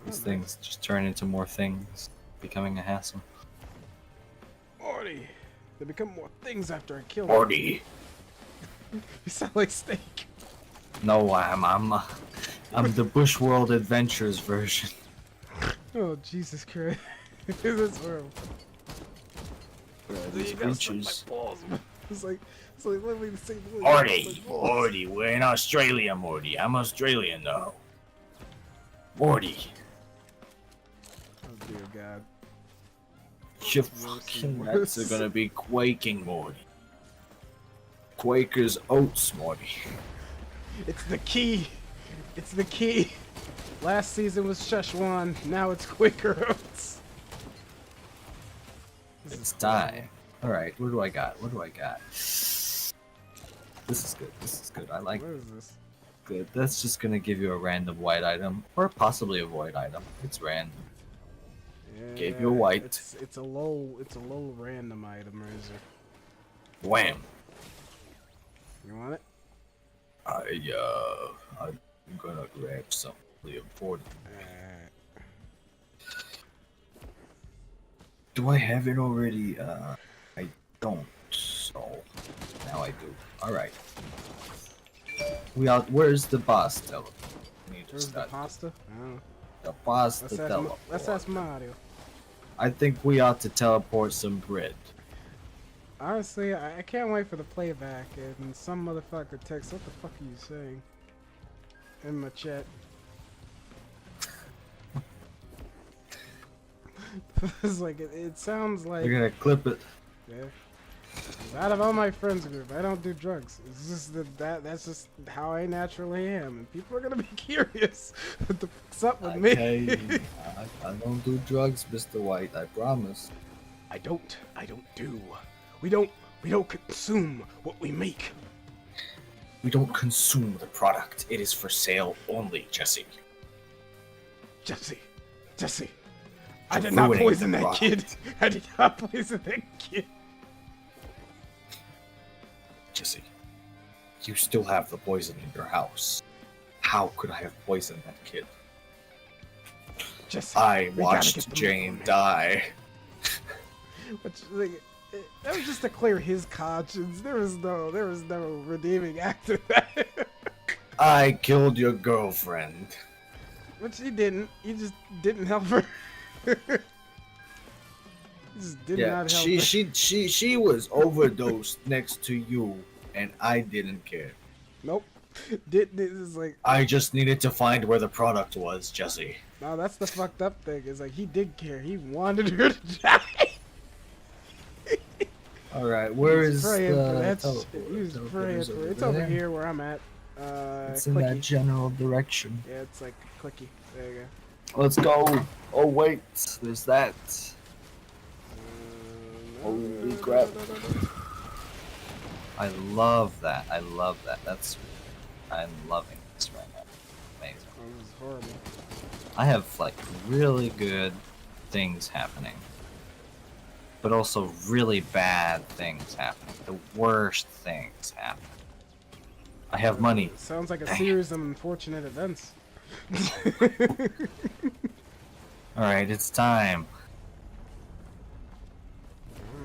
These things just turn into more things, becoming a hassle. Morty. They become more things after I kill Morty. them. You sound like Steak. No, I'm the Bushworld Adventures version. Oh Jesus Christ. This horrible. These creatures. It's like literally the same. Morty, we're in Australia, Morty. I'm Australian though. Morty. Oh dear God. Your fucking nuts are gonna be quaking, Morty. Quaker's Oats, Morty. It's the key. It's the key. Last season was Szechuan. Now it's Quaker Oats. It's time. Alright, what do I got? What do I got? This is good. This is good. I like What is this? good. That's just gonna give you a random white item. Or possibly a void item. It's random. Yeah, Gave you a white. It's a low random item, Razor. Wham! You want it? I'm gonna grab something really important. Do I have it already? I don't. So now I do. All right. We out. Where's the boss? Tell him. Where's the pasta? I don't know. The pasta teleport. Let's ask Mario. I think we ought to teleport some bread. Honestly, I can't wait for the playback and some motherfucker text, what the fuck are you saying? In my chat. It's like, it sounds like... We're gonna clip it. Yeah. Out of all my friends group, I don't do drugs. It's just that's just how I naturally am, and people are gonna be curious what the fuck's up with me. I don't do drugs, Mr. White. I promise. I don't do. We don't consume what we make. We don't consume the product. It is for sale only, Jesse. Jesse. I You're did not ruining poison the that product. kid. I did not poison that kid. Jesse, you still have the poison in your house. How could I have poisoned that kid? Jesse, I we gotta watched get the Jane movement. die. Which, like, that was just to clear his conscience. There was no redeeming act of that. I killed your girlfriend. Which he didn't. He just didn't help her. He just did Yeah, not help her. she was overdosed next to you, and I didn't care. Nope. This is like, I just needed to find where the product was, Jesse. no, that's the fucked up thing. Is like he did care. He wanted her to die. All right, where He's is praying for the that teleport? shit. He was Teleport praying is for it. It's over there. here where I'm at. It's in clicky. that general direction. Yeah, it's like clicky. There you Let's go. Oh wait, there's that. go. Holy crap. I love that. I'm loving this right now. Amazing. That was horrible. I have like really good things happening, but also really bad things happening. The worst things happening. I have money. Sounds like a Dang series of unfortunate events. Alright, it's time.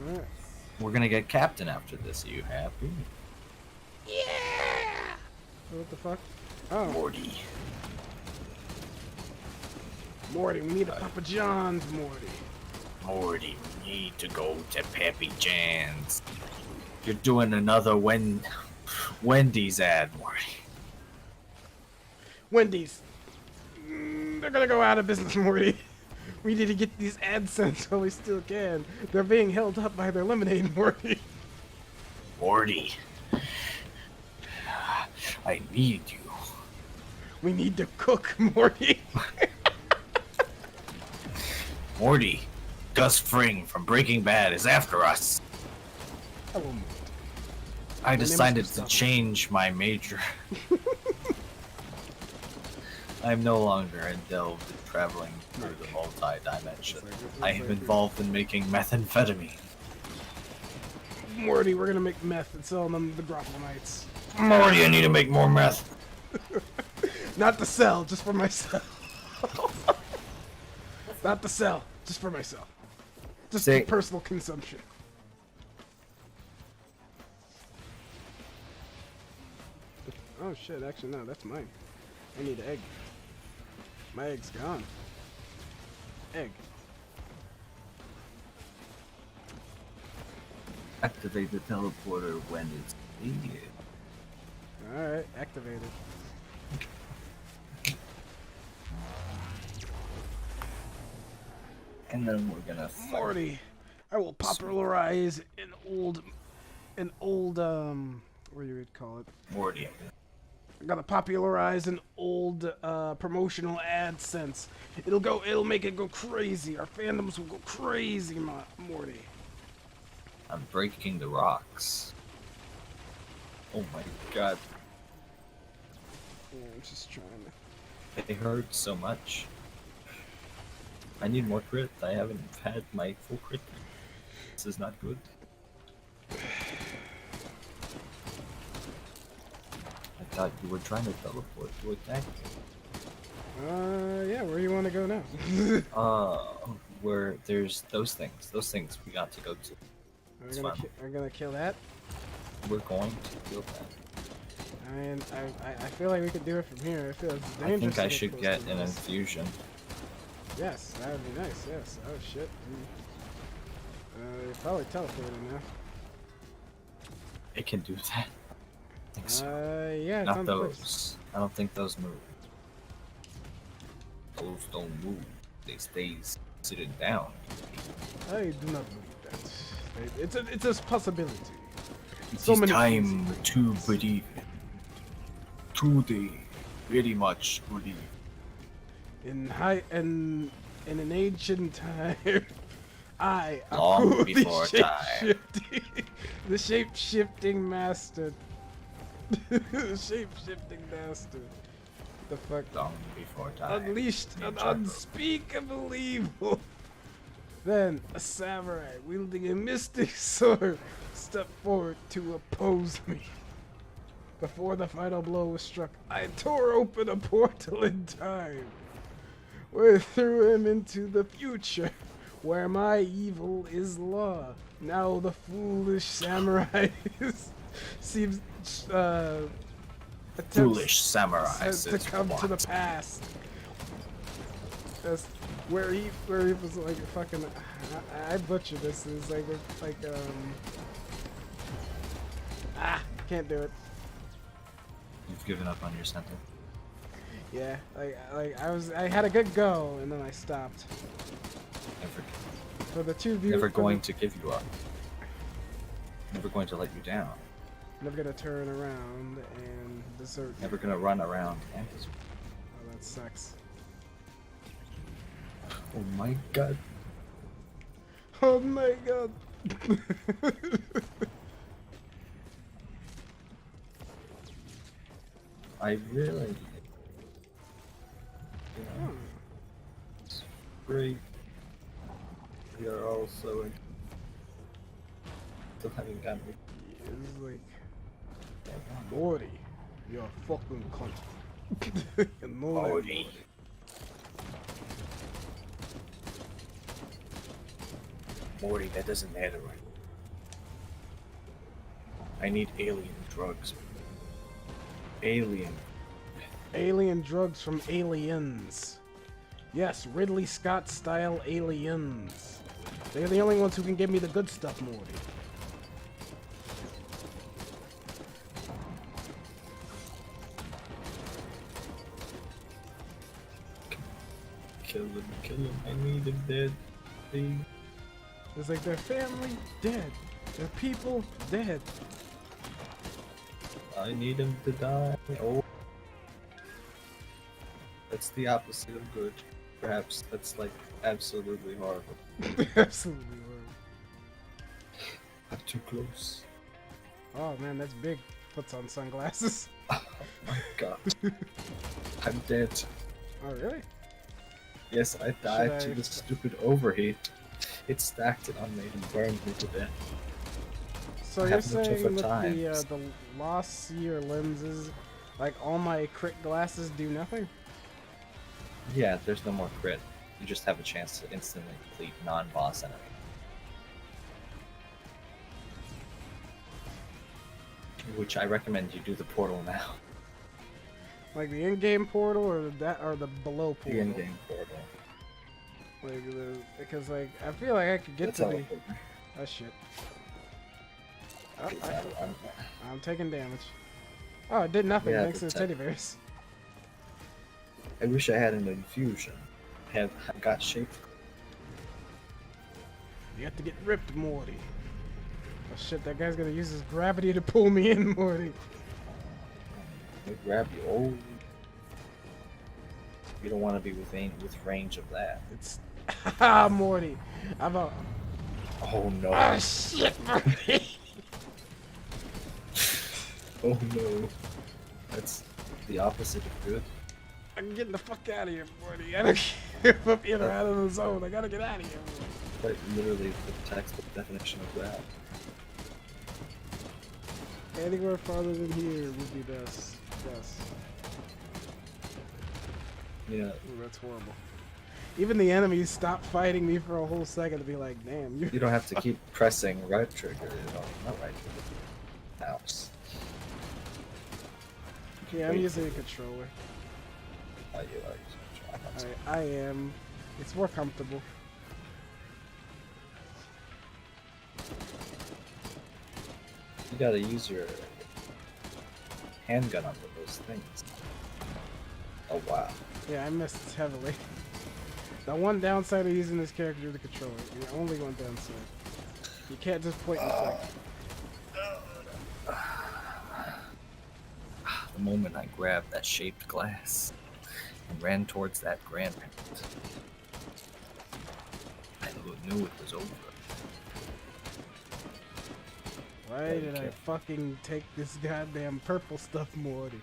Alright. We're gonna get captain after this. Are you happy? What the fuck? Oh, Morty. Morty, we need a Papa John's, Morty. Morty, we need to go to Pappy Jan's. You're doing another Wendy's ad, Morty. Wendy's. They're gonna go out of business, Morty. We need to get these AdSense while we still can. They're being held up by their lemonade, Morty. Morty. I need you. We need to cook, Morty. Morty. Gus Fring from Breaking Bad is after us. Hello, Morty. I name is decided to Gustavo. change my major. I'm no longer delved in traveling through the multi-dimension. I am involved in making methamphetamine. Morty, we're gonna make meth and sell them to the Grofflemites. Morty, I need to make more meth. Not to sell, just for myself. Not to sell, just for myself. Just Say- for personal consumption. Oh shit, actually no, that's mine. I need egg. My egg's gone. Egg. Activate the teleporter when it's needed. Alright, activated. And then we're gonna fight. Morty, I will popularize an old, what do you would call it? Morty. I gotta popularize an old promotional AdSense. It'll make it go crazy. Our fandoms will go crazy, Morty. I'm breaking the rocks. Oh my god, Yeah, I'm just trying to. they hurt so much. I need more crit. I haven't had my full crit. This is not good. I thought you were trying to teleport to attack me. Yeah, where do you want to go now? Where there's those things. Those things we got to go to. It's fine. We're gonna kill that. We're going to kill that. I feel like we could do it from here. I feel it's dangerous. I think to I get should close get to an this. infusion. Yes, that would be nice. Yes. Oh shit. You're probably teleporting now. It can do that. I think so. Yeah, it's on Not the those. place. I don't think those move. Those don't move. They stay sitting down. I do not believe that. It's a possibility. It So is many time crazy to things. believe. Today, very much believe. In high and In an ancient time, I, Long Aku, before time. the shape-shifting master. The shape-shifting master. The fuck? Long before time. Unleashed an unspeakable evil. Then a samurai wielding a mystic sword stepped forward to oppose me. Before the final blow was struck, I tore open a portal in time, where I threw him into the future, where my evil is law. Now the foolish samurai seems attempts Foolish samurai to says come to the what? past. That's where he was like fucking. I butchered this. It's like can't do it. You've given up on your sentence. Yeah, I had a good go and then I stopped. Never, For the two views. never going to give you up. Never going to let you down. Never gonna turn around and desert. Never gonna run around and desert. Oh, that sucks. Oh my god. Oh my god. I really. Yeah. It's great. We are all so. Still haven't gotten me. It's like, Morty, you're a fucking cunt. No, Morty. Morty, that doesn't matter right. I need alien drugs. Alien. Alien drugs from aliens. Yes, Ridley Scott style aliens. They're the only ones who can give me the good stuff, Morty. Kill him, I need him dead. Please. It's like their family dead. Their people dead. I need him to die. Oh. That's the opposite of good. Perhaps that's like absolutely horrible. Absolutely horrible. Not too close. Oh man, that's big. Puts on sunglasses. Oh my god. I'm dead. Oh really? Yes, I died Should to I- the stupid overheat. It stacked it on me and burned me to death. So I you're have no saying tougher with times. the lost seer lenses, like all my crit glasses do nothing? Yeah, there's no more crit. You just have a chance to instantly complete non-boss enemy. Which I recommend you do the portal now. Like the in-game portal or the below portal? The in-game portal. Because like I feel like I could get That's to all the. it is. Oh shit. Oh, I'm- I'm taking damage. Oh, it did nothing Yeah, thanks to the but teddy bears. I wish I had an infusion. I got shaped. You have to get ripped, Morty. Oh shit, that guy's gonna use his gravity to pull me in, Morty. They grab you. Oh, you don't want to be with range of that. It's ah, Morty. I'm a. Oh no. Ah shit, Morty. Oh no. That's the opposite of good. I'm getting the fuck out of here, Morty. I don't care if I'm in or out of the zone. I gotta get out of here. Morty. Quite literally the textbook definition of that. Anywhere farther than here would be best. Yes. Yeah. Ooh, that's horrible. Even the enemies stop fighting me for a whole second to be like, damn, You don't have to keep pressing right trigger, not right trigger. Mouse. Yeah, I'm using a controller. Oh, you are. I am. It's more comfortable. You gotta use your handgun on those things. Oh wow. Yeah, I missed heavily. The one downside of using this character is the controller. The only one downside. You can't just point and click. The moment I grabbed that shaped glass and ran towards that grandparent. knew it was over. Why did I fucking take this goddamn purple stuff, Morty?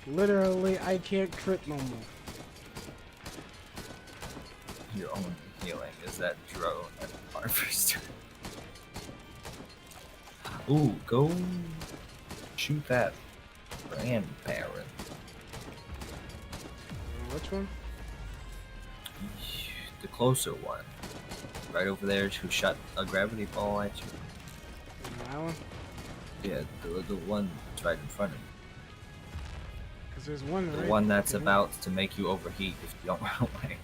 Literally, I can't crit no more. Your only healing is that drone and harvester. Ooh, go shoot that grandparent. Which one? The closer one. Right over there who shot a gravity ball at you. That one? Yeah, the one that's right in front of you. Because there's one The right one that's fucking about to make you overheat if you don't run away.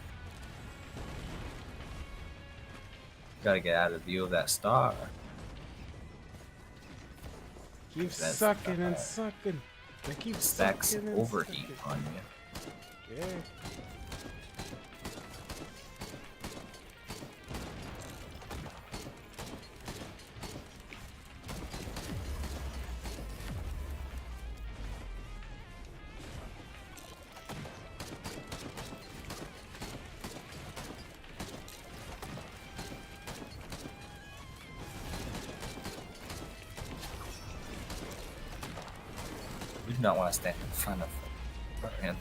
Gotta get out of view of that star. Keep That's sucking and sucking. They keep stacks sucking and overheat sucking. on you. Yeah. We do not want to stand in front of him.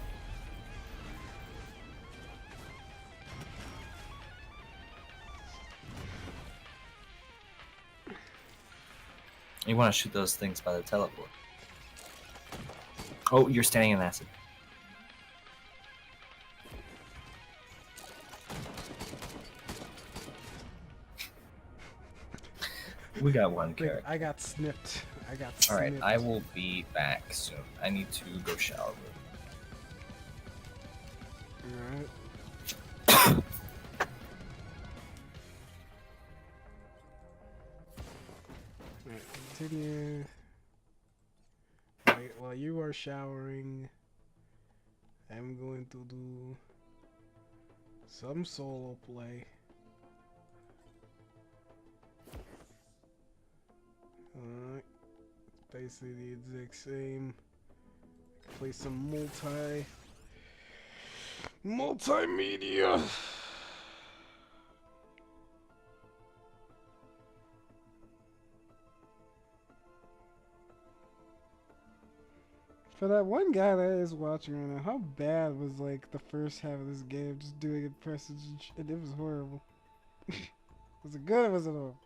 You want to shoot those things by the teleport. Oh, you're standing in acid. We got one character. I got snipped. I got snipped. Alright, I will be back soon. I need to go shower. Alright. Alright, continue. Wait, while you are showering, I'm going to do some solo play. Alright. It's basically the exact same. Play some multimedia. For that one guy that is watching right now, how bad was like the first half of this game? Just doing impressions and shit. It was horrible. Was it good or was it horrible?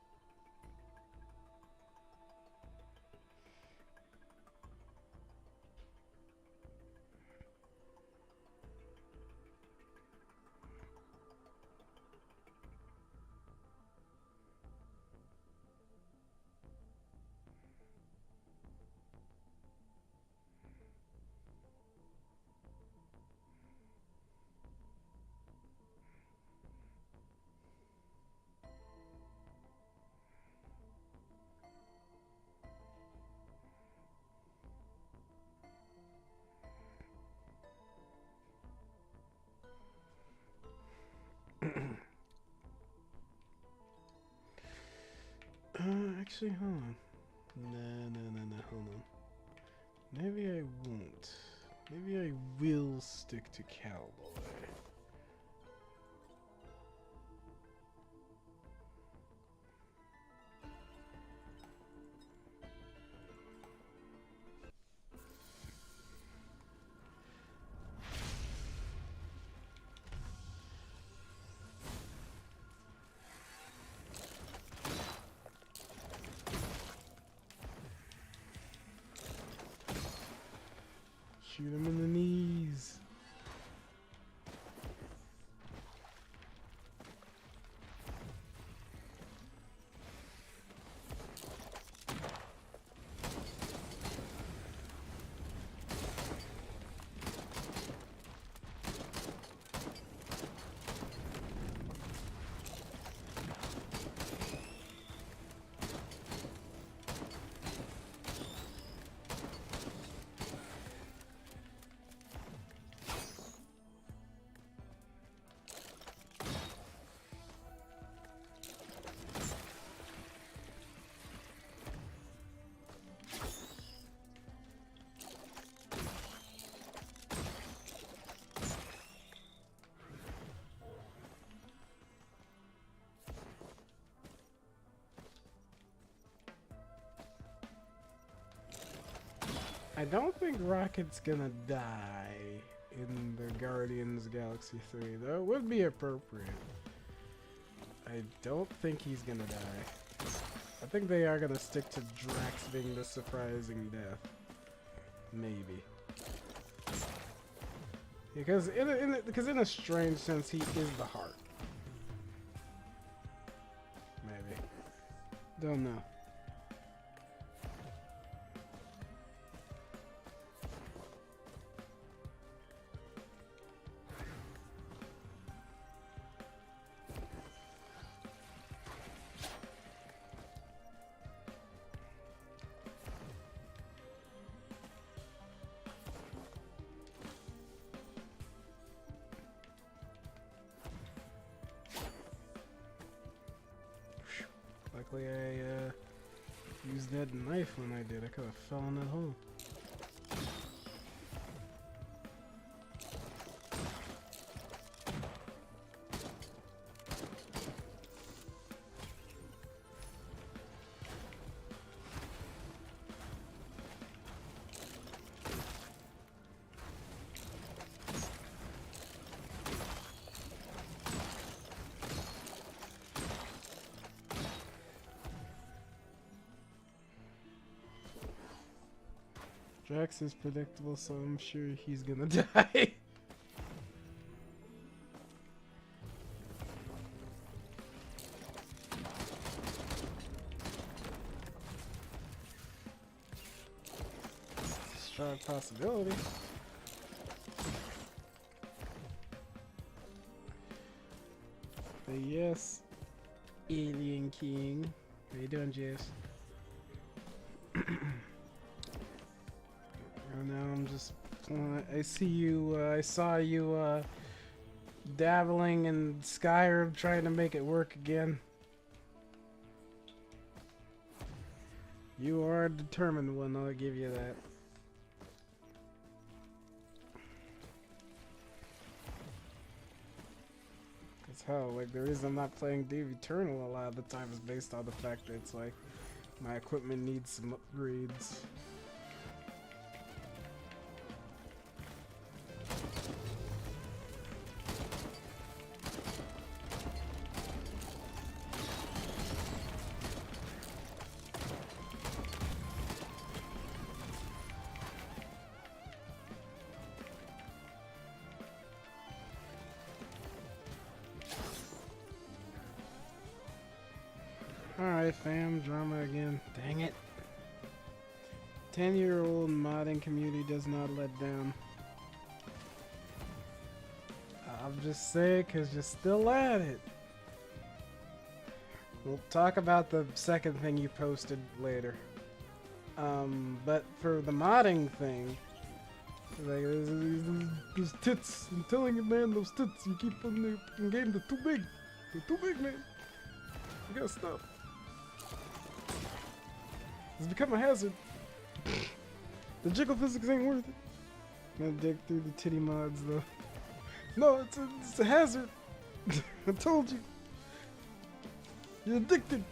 Actually, hold on. Nah, hold on. Maybe I won't. Maybe I will stick to Cowboy. Shoot him in the knees. I don't think Rocket's gonna die in the Guardians Galaxy 3, though it would be appropriate. I don't think he's gonna die. I think they are gonna stick to Drax being the surprising death. Maybe. Because in a strange sense, he is the heart. Maybe. Don't know. Luckily I used that knife when I did. I could have fell in that hole. Drax is predictable, so I'm sure he's gonna die. Strong possibility. But yes, Alien King. How you doing, Jess? Now I'm just. I see you. I saw you dabbling in Skyrim, trying to make it work again. You are a determined one. I'll give you that. Cause hell, like the reason I'm not playing Doom Eternal a lot of the time is based on the fact that it's like my equipment needs some upgrades. Alright fam, drama again. Dang it. 10-year-old modding community does not let down. I'll just say it cause you're still at it. We'll talk about the second thing you posted later. But for the modding thing, like those tits, I'm telling you man, those tits you keep on the fucking game, they're too big. They're too big, man. You gotta stop. It's become a hazard. The jiggle physics ain't worth it. Gotta dig through the titty mods though. No, it's a hazard. I told you. You're addicted.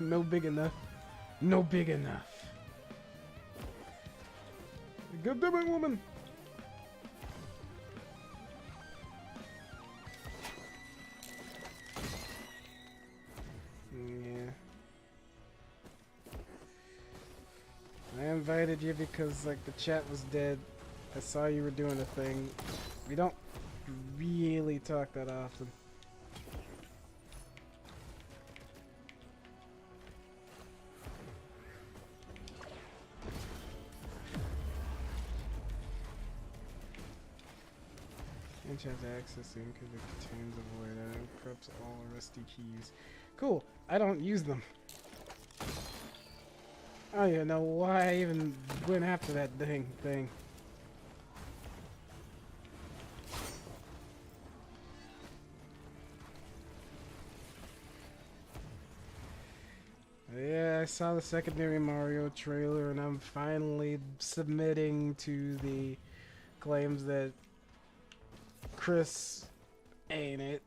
No big enough. No big enough. God damn it, woman! Yeah. I invited you because, like, the chat was dead. I saw you were doing a thing. We don't really talk that often. Have access in because it contains a void and corrupts all rusty keys. Cool. I don't use them. I don't even know why I even went after that dang thing. Yeah, saw the secondary Mario trailer, and I'm finally submitting to the claims that Chris ain't it.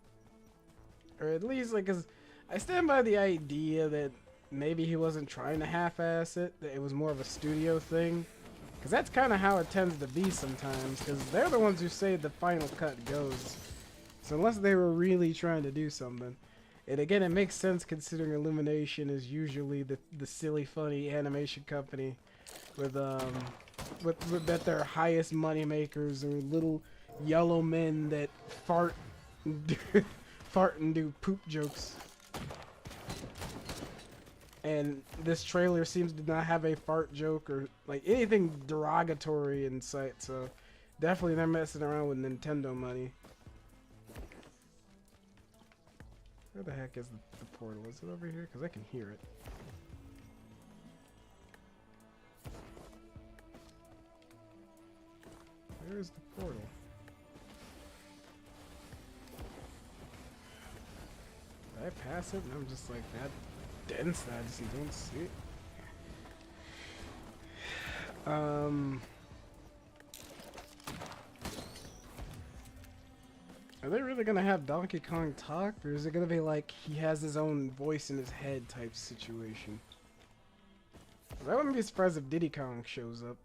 Or at least, like, 'cause I stand by the idea that maybe he wasn't trying to half-ass it, that it was more of a studio thing. Because that's kind of how it tends to be sometimes, because they're the ones who say the final cut goes. So unless they were really trying to do something. And again, it makes sense considering Illumination is usually the silly, funny animation company with that their highest money makers are little yellow men that fart and do poop jokes. And this trailer seems to not have a fart joke or like anything derogatory in sight, so definitely they're messing around with Nintendo money. Where the heck is the portal? Is it over here? Because I can hear it. Where is the portal? Did I pass it? And I'm just like that dense that I just don't see it. Are they really gonna have Donkey Kong talk, or is it gonna be like he has his own voice in his head type situation? I wouldn't be surprised if Diddy Kong shows up.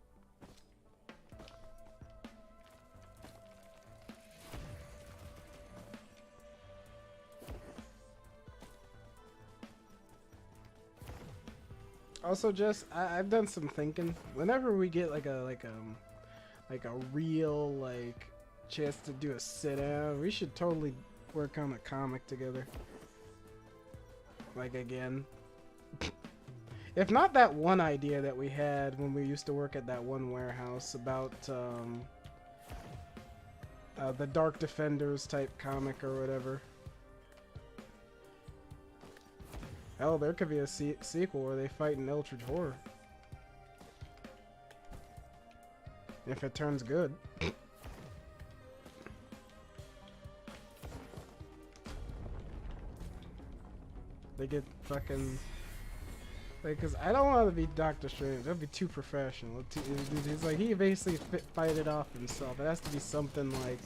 Also, Jess, I've done some thinking. Whenever we get like a real like chance to do a sit down, we should totally work on a comic together. Like again, if not that one idea that we had when we used to work at that one warehouse about the Dark Defenders type comic or whatever. Hell, there could be a sequel where they fight in Eldritch Horror. If it turns good. They get fucking... Like, cause I don't want to be Doctor Strange. That'd be too professional. It's like, he basically fight it off himself. It has to be something like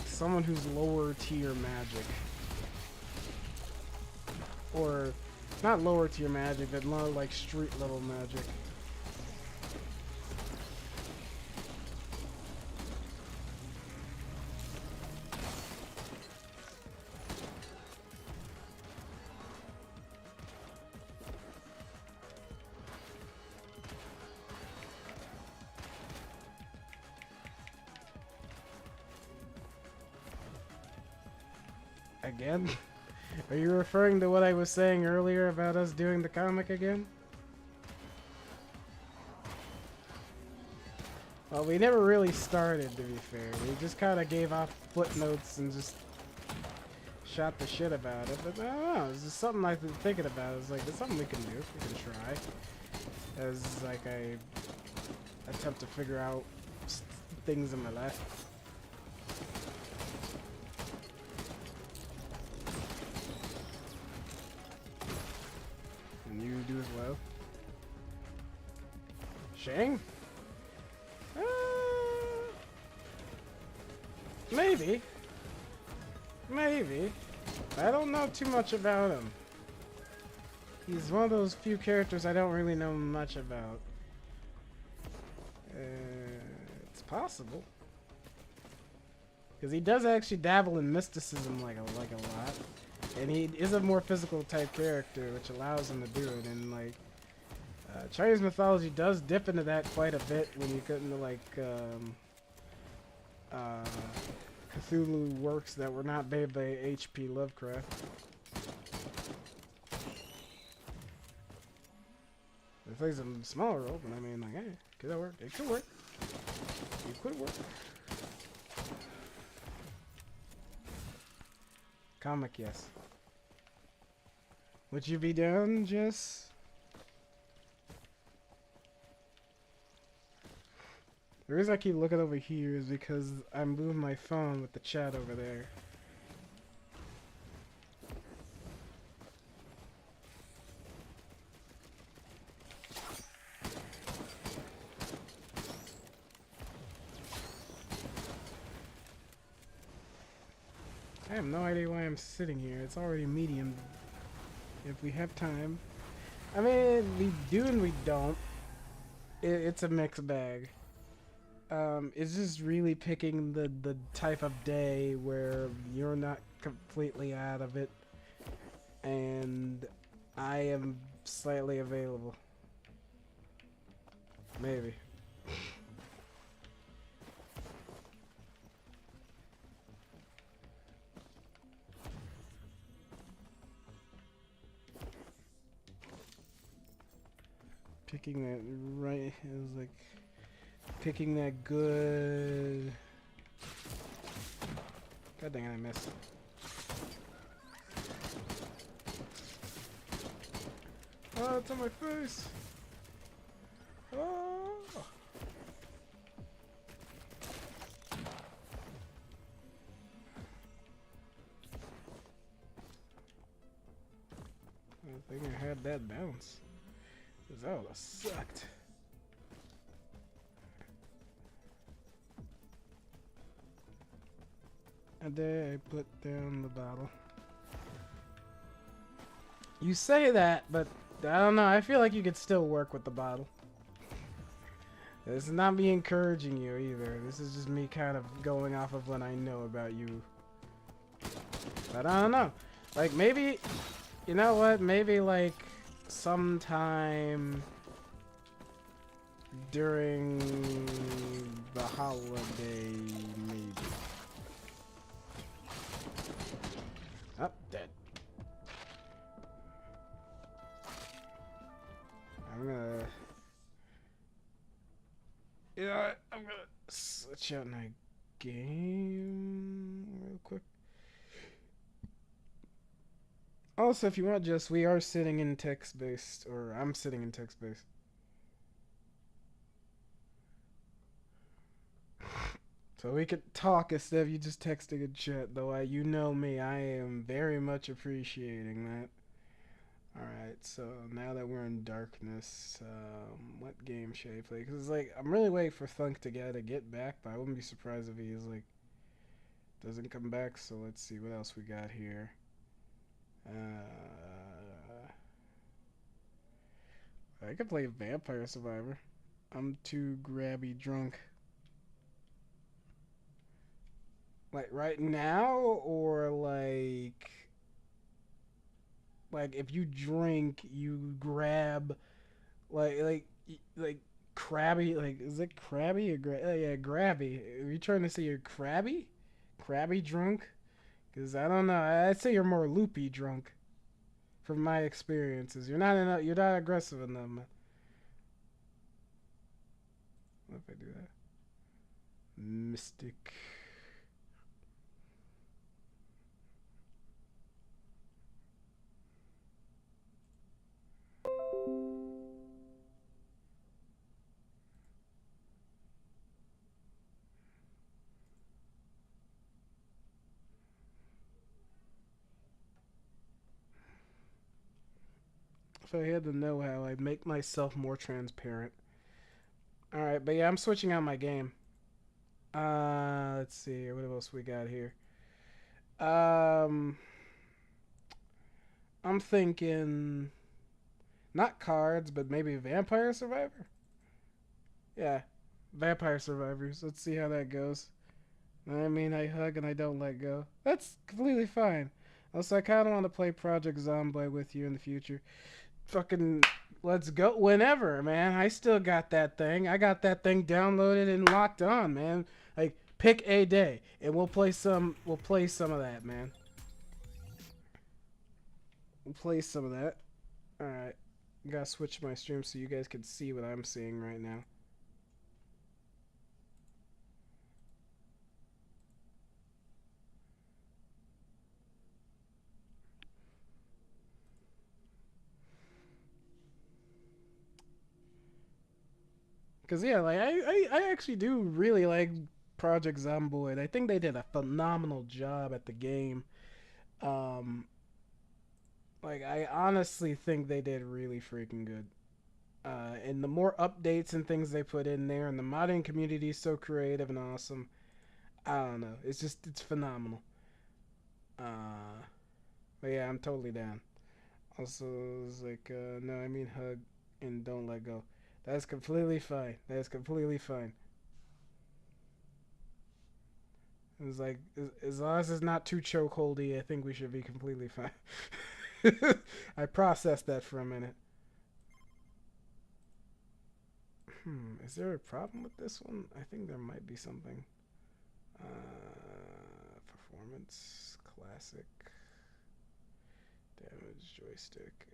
someone who's lower tier magic. Or, not lower tier magic, but more like street level magic. Again? Are you referring to what I was saying earlier about us doing the comic again? Well, we never really started, to be fair. We just kind of gave off footnotes and just shot the shit about it. But I don't know, it's just something I've been thinking about. It's like, it's something we can do. We can try. As, like, I attempt to figure out things in my life. You do as well. Shang? Maybe. Maybe. I don't know too much about him. He's one of those few characters I don't really know much about. It's possible. Because he does actually dabble in mysticism like a lot. And he is a more physical type character, which allows him to do it. And like, Chinese mythology does dip into that quite a bit when you get into like Cthulhu works that were not made by H.P. Lovecraft. It plays a smaller role, but I mean, like, hey, could that work? It could work. It could work. Comic, yes. Would you be down, Jess? The reason I keep looking over here is because I'm moving my phone with the chat over there. I have no idea why I'm sitting here. It's already medium. If we have time. I mean, we do and we don't. It's a mixed bag. It's just really picking the type of day where you're not completely out of it. And I am slightly available. Maybe. Picking that right, it was like picking that good. God dang it, I missed. Oh, it's on my face. Oh. I think I had that bounce. 'Cause that would have sucked. And there I put down the bottle. You say that, but I don't know. I feel like you could still work with the bottle. This is not me encouraging you either. This is just me kind of going off of what I know about you. But I don't know. Like, maybe... You know what? Maybe, like, sometime during the holiday, maybe. Oh, dead. I'm gonna... You know what? I'm gonna switch out my game real quick. Also, if you want, Jess, we are sitting in text-based, or I'm sitting in text-based. So we could talk instead of you just texting in chat, though you know me, I am very much appreciating that. Alright, so now that we're in darkness, what game should I play? Because, like, I'm really waiting for Thunk to get back, but I wouldn't be surprised if he's, like, doesn't come back, so let's see what else we got here. I could play Vampire Survivor. I'm too grabby drunk. Like right now, or like if you drink, you grab like crabby. Like is it crabby or yeah, grabby? Are you trying to say you're crabby? Crabby drunk? Because I don't know. I'd say you're more loopy drunk. From my experiences, you're not enough. You're not aggressive enough, man. What if I do that? Mystic. If I had to know how, I'd make myself more transparent. Alright, but yeah, I'm switching out my game. Let's see. What else we got here? I'm thinking not cards, but maybe Vampire Survivor. Yeah, Vampire Survivors. Let's see how that goes. I mean, I hug and I don't let go. That's completely fine. Also, I kind of want to play Project Zomboid with you in the future. Fucking, let's go whenever, man. I still got that thing. I got that thing downloaded and locked on, man. Like, pick a day and we'll play some. We'll play some of that, man. We'll play some of that. All right. Gotta switch my stream so you guys can see what I'm seeing right now. Cause yeah, like I actually do really like Project Zomboid. I think they did a phenomenal job at the game. Um, like I honestly think they did really freaking good. And the more updates and things they put in there, and the modding community is so creative and awesome. I don't know. It's phenomenal. But yeah, I'm totally down. Also, it's like, no, I mean hug and don't let go. That's completely fine. That's completely fine. It's like, as long as it's not too chokeholdy, I think we should be completely fine. I processed that for a minute. Is there a problem with this one? I think there might be something. Performance, classic, damage, joystick.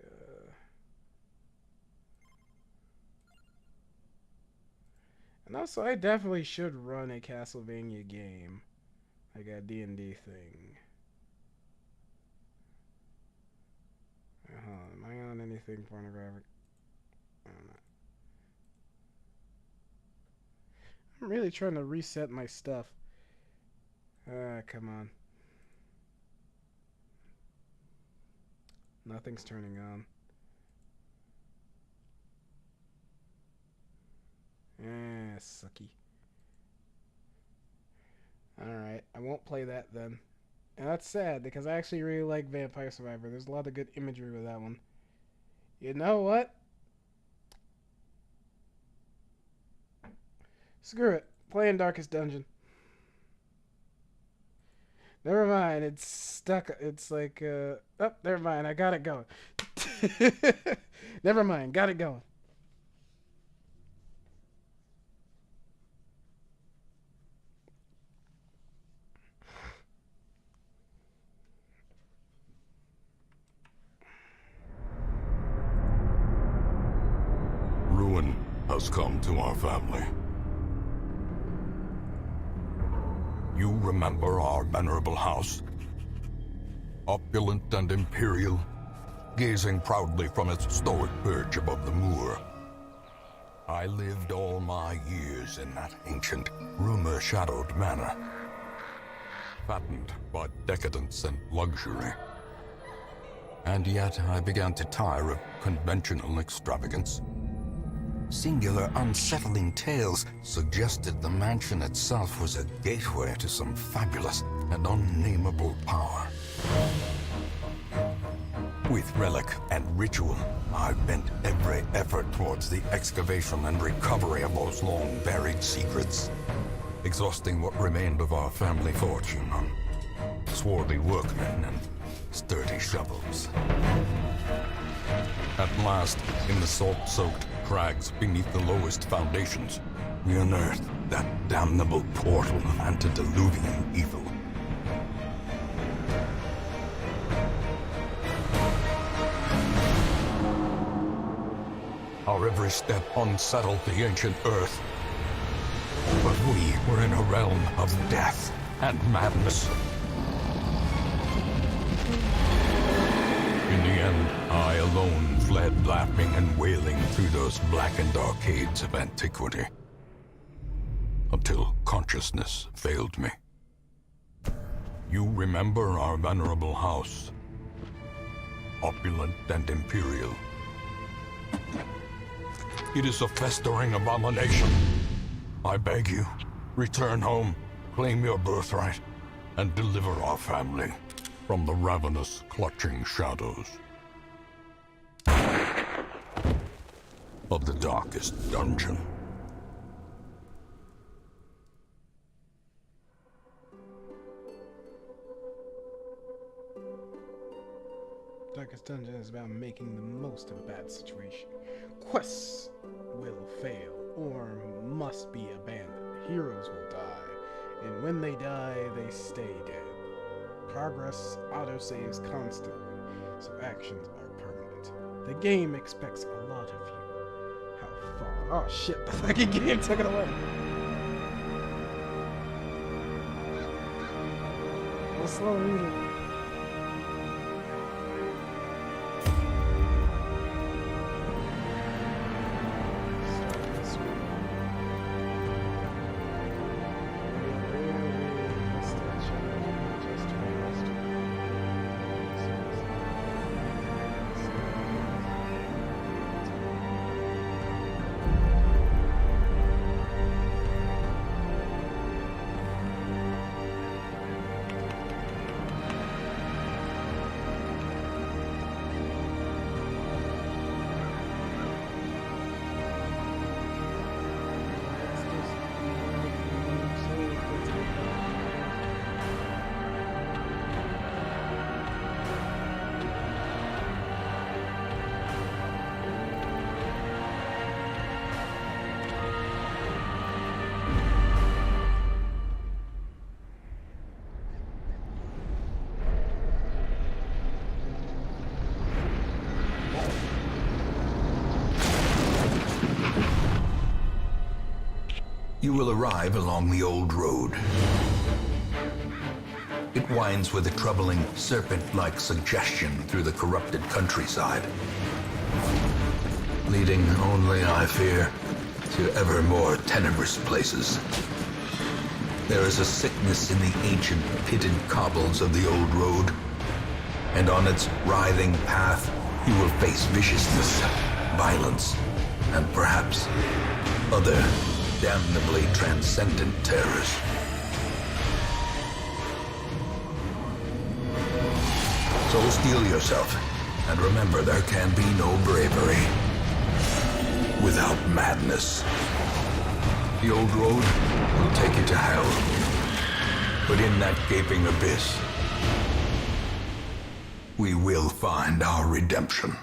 And also, I definitely should run a Castlevania game, like a D&D thing. Am I on anything pornographic? I don't know. I'm really trying to reset my stuff. Come on. Nothing's turning on. Sucky. Alright, I won't play that then. And that's sad, because I actually really like Vampire Survivor. There's a lot of good imagery with that one. You know what? Screw it. Playing Darkest Dungeon. Never mind, it's stuck. It's like, oh, never mind, I got it going. Never mind, got it going. Ruin has come to our family. You remember our venerable house? Opulent and imperial, gazing proudly from its stoic perch above the moor. I lived all my years in that ancient, rumor-shadowed manor, fattened by decadence and luxury. And yet I began to tire of conventional extravagance. Singular, unsettling tales suggested the mansion itself was a gateway to some fabulous and unnameable power. With relic and ritual, I bent every effort towards the excavation and recovery of those long-buried secrets, exhausting what remained of our family fortune on swarthy workmen and sturdy shovels. At last, in the salt-soaked crags beneath the lowest foundations, we unearthed that damnable portal antediluvian evil. Our every step unsettled the ancient earth. But we were in a realm of death and madness. In the end, I alone fled laughing and wailing through those blackened arcades of antiquity, until consciousness failed me. You remember our venerable house, opulent and imperial. It is a festering abomination. I beg you, return home, claim your birthright, and deliver our family from the ravenous, clutching shadows of the darkest dungeon. Darkest Dungeon is about making the most of a bad situation. Quests will fail or must be abandoned. Heroes will die, and when they die, they stay dead. Progress autosaves constantly, so actions are permanent. The game expects a lot of you. How far? Oh shit, the fucking game took it away. Let's slow read it. You will arrive along the old road. It winds with a troubling, serpent-like suggestion through the corrupted countryside, leading only, I fear, to ever more tenebrous places. There is a sickness in the ancient, pitted cobbles of the old road, and on its writhing path, you will face viciousness, violence, and perhaps other damnably transcendent terrors. So steel yourself, and remember there can be no bravery without madness. The old road will take you to hell, but in that gaping abyss, we will find our redemption.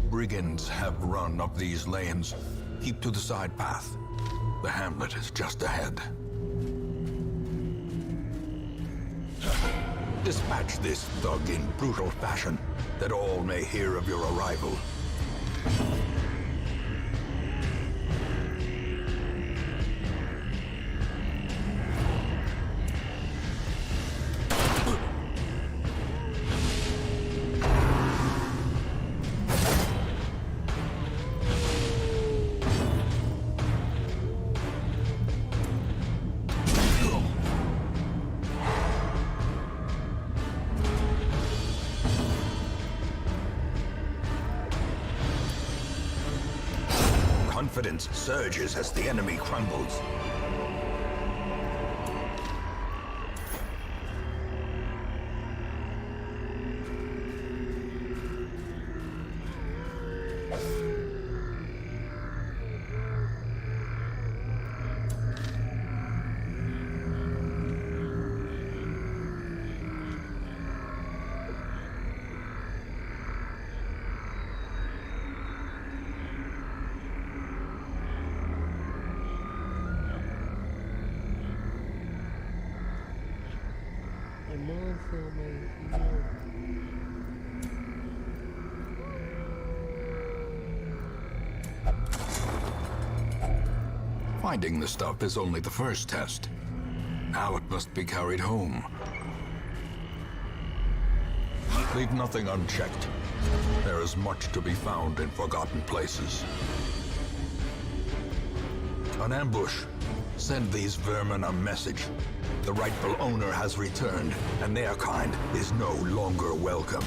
Brigands have run up these lanes. Keep to the side path. The hamlet is just ahead. Dispatch this thug in brutal fashion, that all may hear of your arrival. Confidence surges as the enemy crumbles. Finding the stuff is only the first test. Now it must be carried home. Leave nothing unchecked. There is much to be found in forgotten places. An ambush. Send these vermin a message. The rightful owner has returned, and their kind is no longer welcome.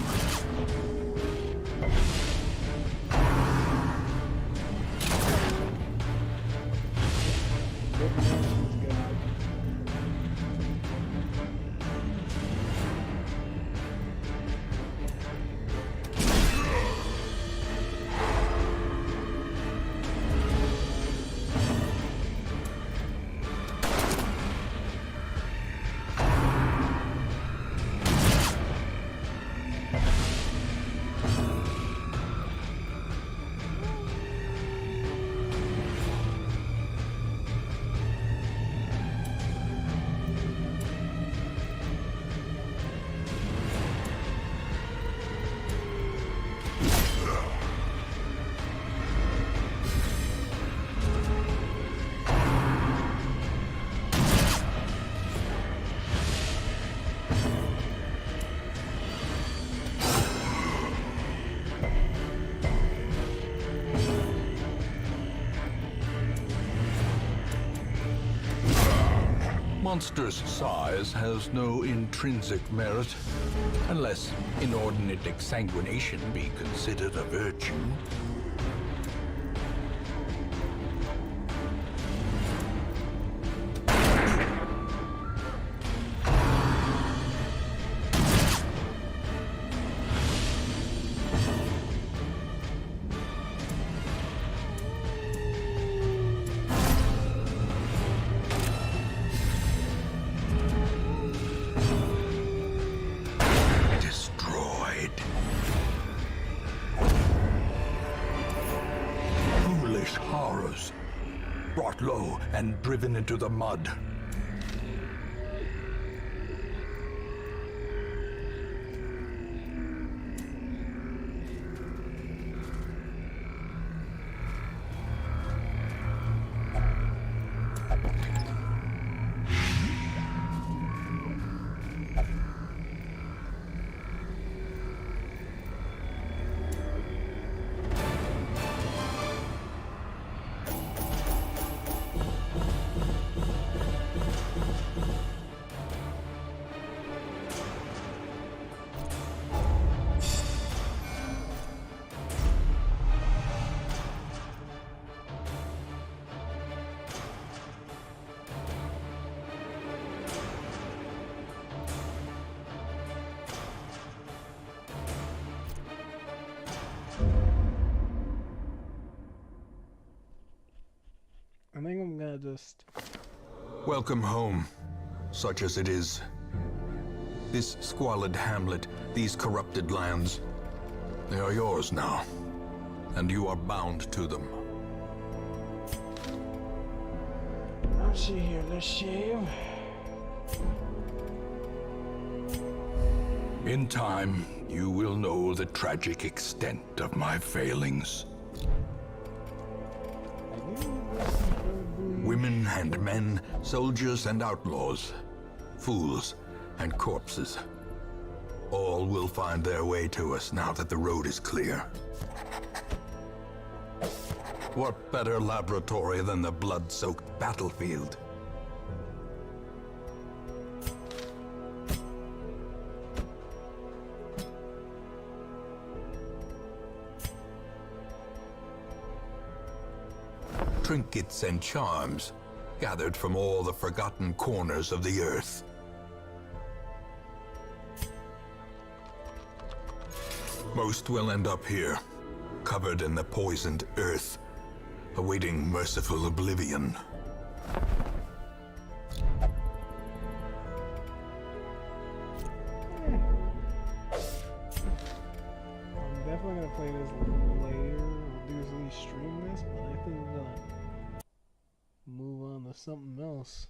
monster's size has no intrinsic merit, unless inordinate exsanguination be considered a virtue. Destroyed. Foolish horrors, brought low and driven into the mud. I think I'm gonna just... Welcome home, such as it is. This squalid hamlet, these corrupted lands, they are yours now, and you are bound to them. Let's see here, let's shave. In time, you will know the tragic extent of my failings. Women and men, soldiers and outlaws, fools and corpses. All will find their way to us now that the road is clear. What better laboratory than the blood-soaked battlefield? Trinkets and charms, gathered from all the forgotten corners of the earth. Most will end up here, covered in the poisoned earth, awaiting merciful oblivion. I'm definitely gonna play this later. I'll usually stream this, but I think I'm gonna move on to something else.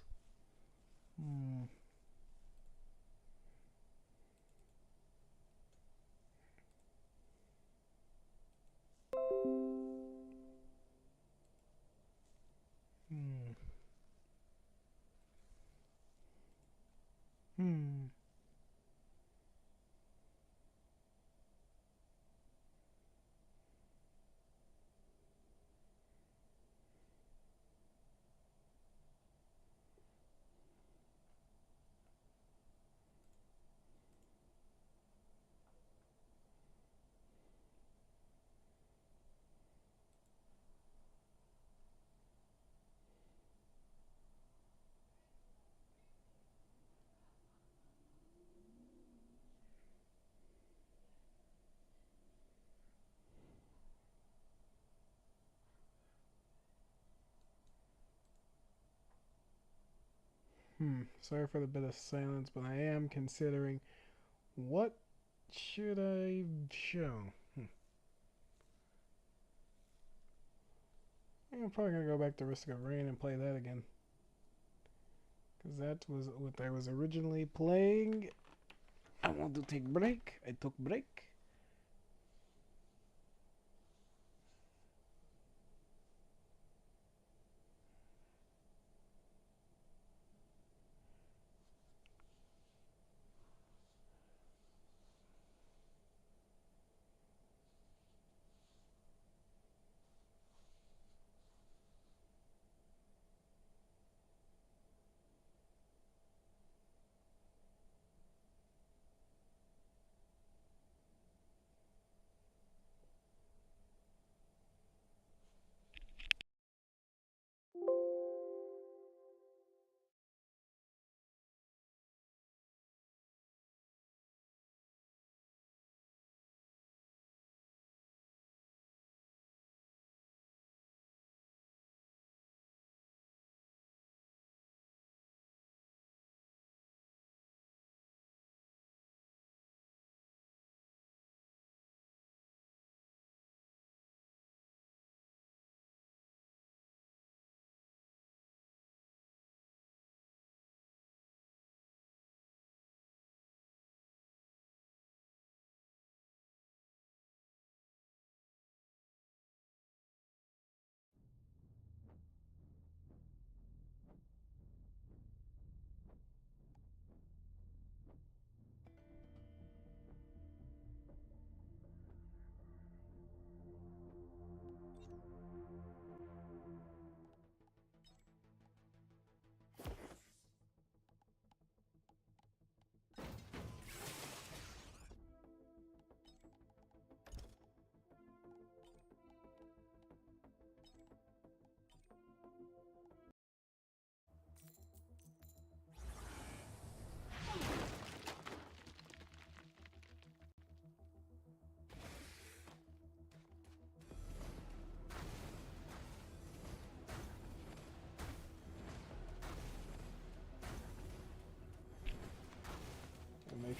Sorry for the bit of silence, but I am considering what should I show. I'm probably gonna go back to Risk of Rain and play that again, because that was what I was originally playing. I want to take break. I took break.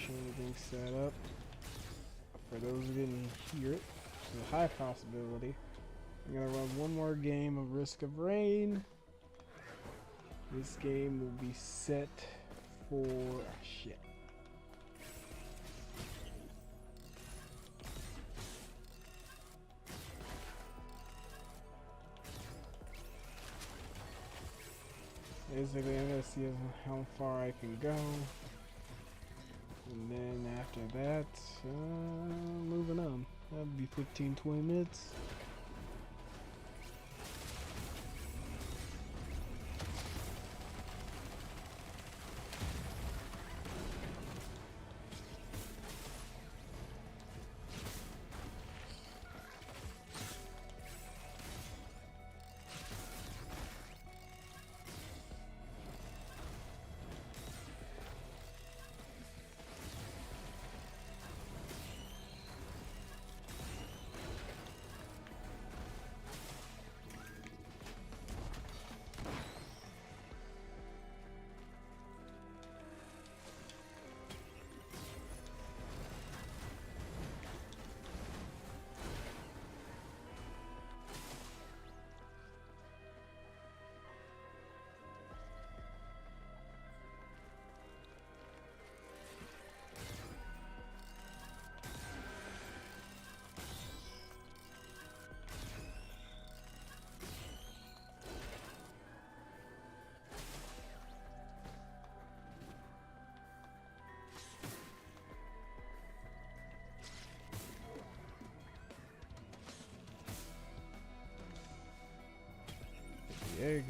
connection, everything set up. For those who didn't hear it, there's a high possibility. I'm gonna run one more game of Risk of Rain. This game will be set for shit. Basically, I'm gonna see how far I can go, and then after that, moving on. That'll be 15-20 minutes. The egg.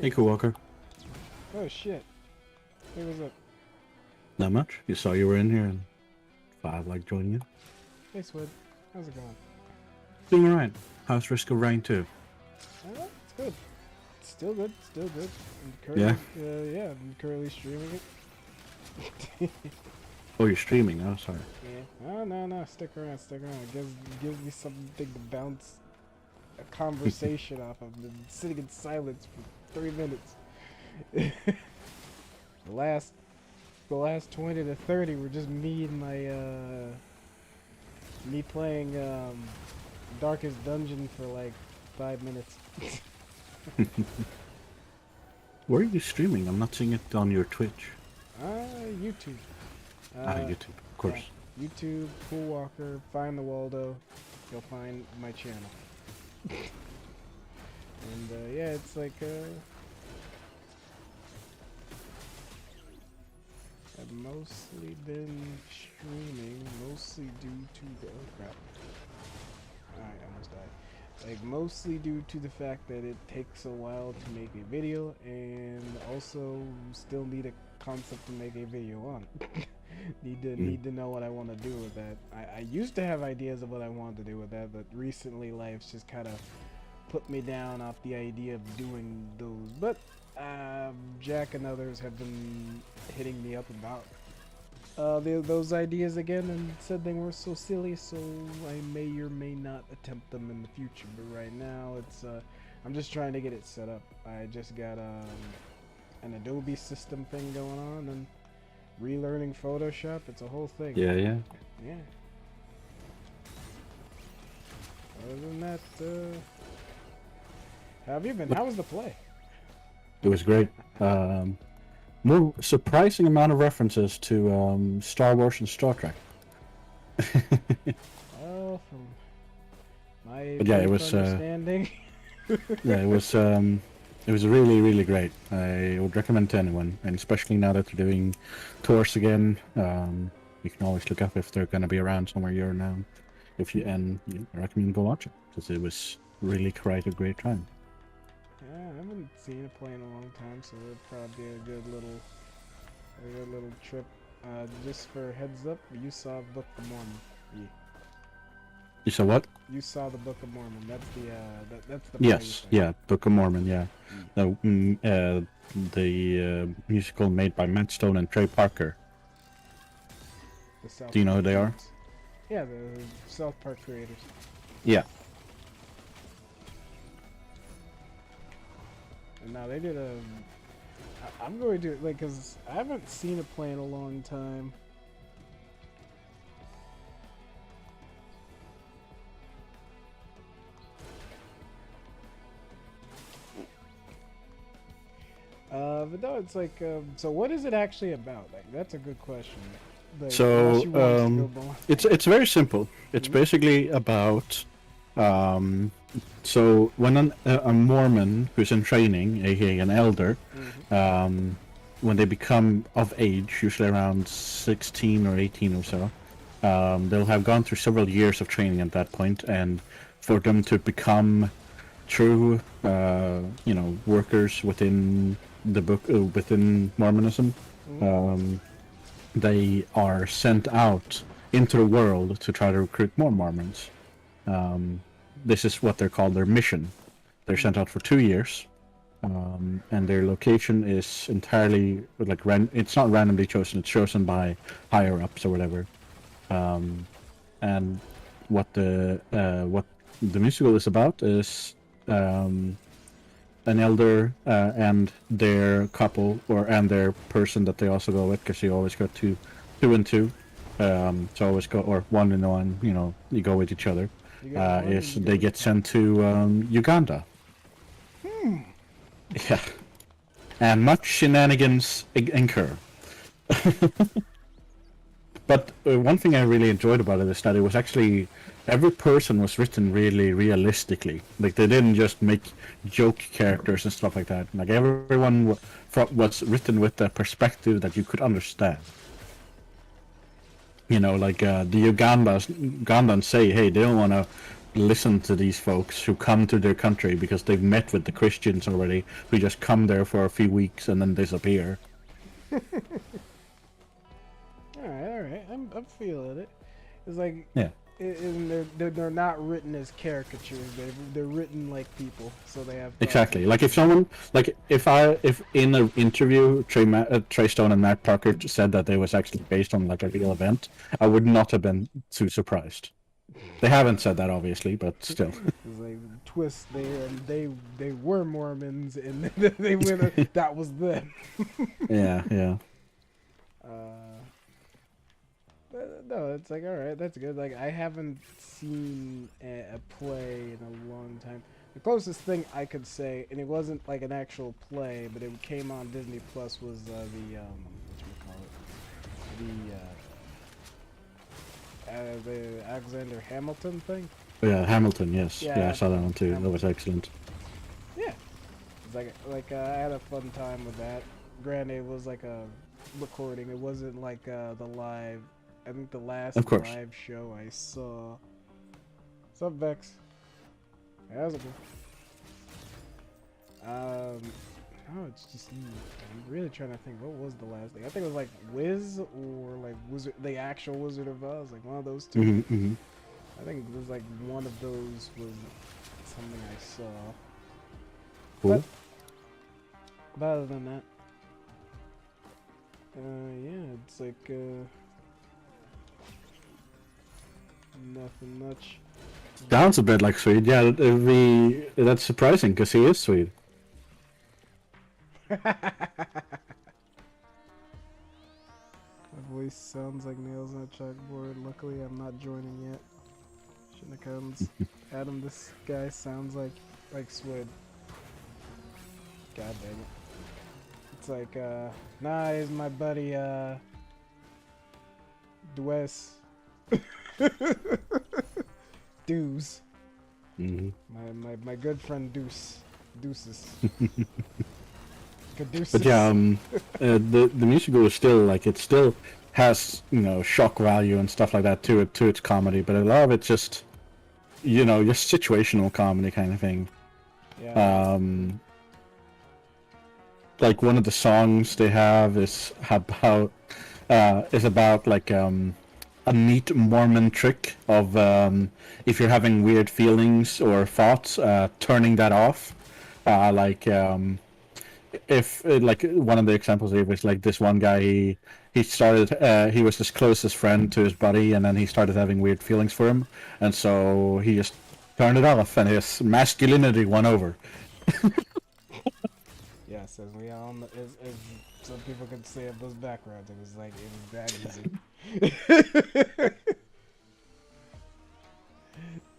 Hey, Walker. Oh shit. Hey, what's up? Not much. You saw you were in here and Five like joining you. Hey, Swid. How's it going? Doing alright. How's Risk of Rain 2? It's good. It's still good. Still good. I'm Yeah? yeah, I'm currently streaming it. Oh, you're streaming. Oh, sorry. Yeah. Oh, no. Stick around. It gives me something to bounce a conversation off of. I've been sitting in silence for 3 minutes. the last 20 to 30 were just me and my me playing Darkest Dungeon for like 5 minutes. Where are you streaming? I'm not seeing it on your Twitch. YouTube. YouTube, of course. Yeah. YouTube, Pool Walker, Find the Waldo. You'll find my channel. And yeah, it's like I've mostly been streaming, mostly due to the crap. Alright, I almost died. Like mostly due to the fact that it takes a while to make a video, and also still need a concept to make a video on. need to know what I want to do with that. I used to have ideas of what I wanted to do with that, but recently life's just kind of put me down off the idea of doing those. But Jack and others have been hitting me up about those ideas again and said they were so silly, so I may or may not attempt them in the future. But right now it's I'm just trying to get it set up. I just got an Adobe system thing going on and relearning Photoshop. It's a whole thing. Yeah. Other than that, how have you been? How was the play? It was great. More surprising amount of references to Star Wars and Star Trek. Well, from my But yeah, it was understanding. yeah, it was really, really great. I would recommend to anyone, and especially now that they're doing tours again. You can always look up if they're going to be around somewhere you're now. I recommend you go watch it because it was really quite a great time. Yeah, I haven't seen a play in a long time, so it'd probably be a good little trip. Just for heads up, you saw Book of Mormon. Yeah. You saw what? You saw the Book of Mormon. That's that's the Yes, play yeah, Book of Mormon, yeah. The musical made by Matt Stone and Trey Parker. The South Do you know who Park they are? dudes. Yeah, the South Park creators. Yeah. And now they did a. I'm going to like, cause I haven't seen a play in a long time. But no, it's like, so what is it actually about? Like, that's a good question. Like, unless you want us to go ball- it's very simple. It's Mhm. basically about so when a Mormon who's in training, aka an elder, Mhm. when they become of age, usually around 16 or 18 or so, they'll have gone through several years of training at that point, and for them to become true, workers within the book, within Mormonism, they are sent out into the world to try to recruit more Mormons. This is what they're called, their mission. They're sent out for 2 years, and their location is entirely like it's not randomly chosen. It's chosen by higher ups or whatever. And what the musical is about is an elder and their couple and their person that they also go with, because you always go two and two. So always go, or one and one. You go with each other. You got one, Is you they go get with sent to Uganda. Yeah, and much shenanigans incur. But one thing I really enjoyed about it is that it was actually every person was written really realistically. Like they didn't just make joke characters and stuff like that. Like everyone was written with a perspective that you could understand. Like the Ugandans say, hey, they don't want to listen to these folks who come to their country because they've met with the Christians already, who just come there for a few weeks and then disappear. All right. I'm feeling it. It's like, Yeah. And they're not written as caricatures. They're written like people, so they have thoughts Exactly. and Like if someone, like if in an interview Trey Stone and Matt Parker said that they was actually based on like a real event, I would not have been too surprised. They haven't said that obviously, but still. It's like twist there, and they were Mormons, and they were that was them. Yeah. But no, it's like, all right, that's good. Like I haven't seen a play in a long time. The closest thing I could say, and it wasn't like an actual play, but it came on Disney Plus, was the Alexander Hamilton thing. Yeah, Hamilton. Yes. Yeah, Yeah, I saw that one too. That Hamilton. was excellent. Yeah, it's like I had a fun time with that. Granted, it was like a recording. It wasn't like the live. I think the last Of course. live show I saw. What's up, Vex? How's it going? Oh, it's just I'm really trying to think. What was the last thing? I think it was like Wiz or like Wizard, the actual Wizard of Oz, like one of those 2. Mm-hmm. I think it was like one of those was something I saw. Cool. But other than that, yeah, it's like nothing much. Sounds a bit like Swede. Yeah, that's surprising because he is Swede. My voice sounds like nails on a chalkboard. Luckily, I'm not joining yet. Shinnikums. Adam, this guy sounds like Swid. God dang it. It's like, nah, he's my buddy, Dwes. Deuce. Mm-hmm. My good friend Deuces. Caduceus. But yeah, the musical is still like it still has shock value and stuff like that to its comedy, but a lot of it's just just situational comedy kind of thing. Yeah. like one of the songs they have is about like a neat Mormon trick of if you're having weird feelings or thoughts, turning that off. Like if like one of the examples here was like this one guy, he started he was his closest friend to his buddy, and then he started having weird feelings for him, and so he just turned it off, and his masculinity won over. Yes, as we all know, as some people could say of those backgrounds, it was that easy.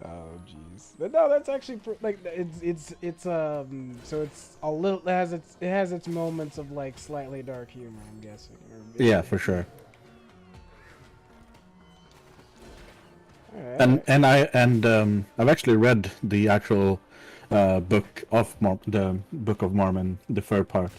Oh jeez, but no, that's actually like it's so it's a little it has its moments of like slightly dark humor, I'm guessing. Yeah, for sure. All right. And I've actually read the actual book of the Book of Mormon, the third part.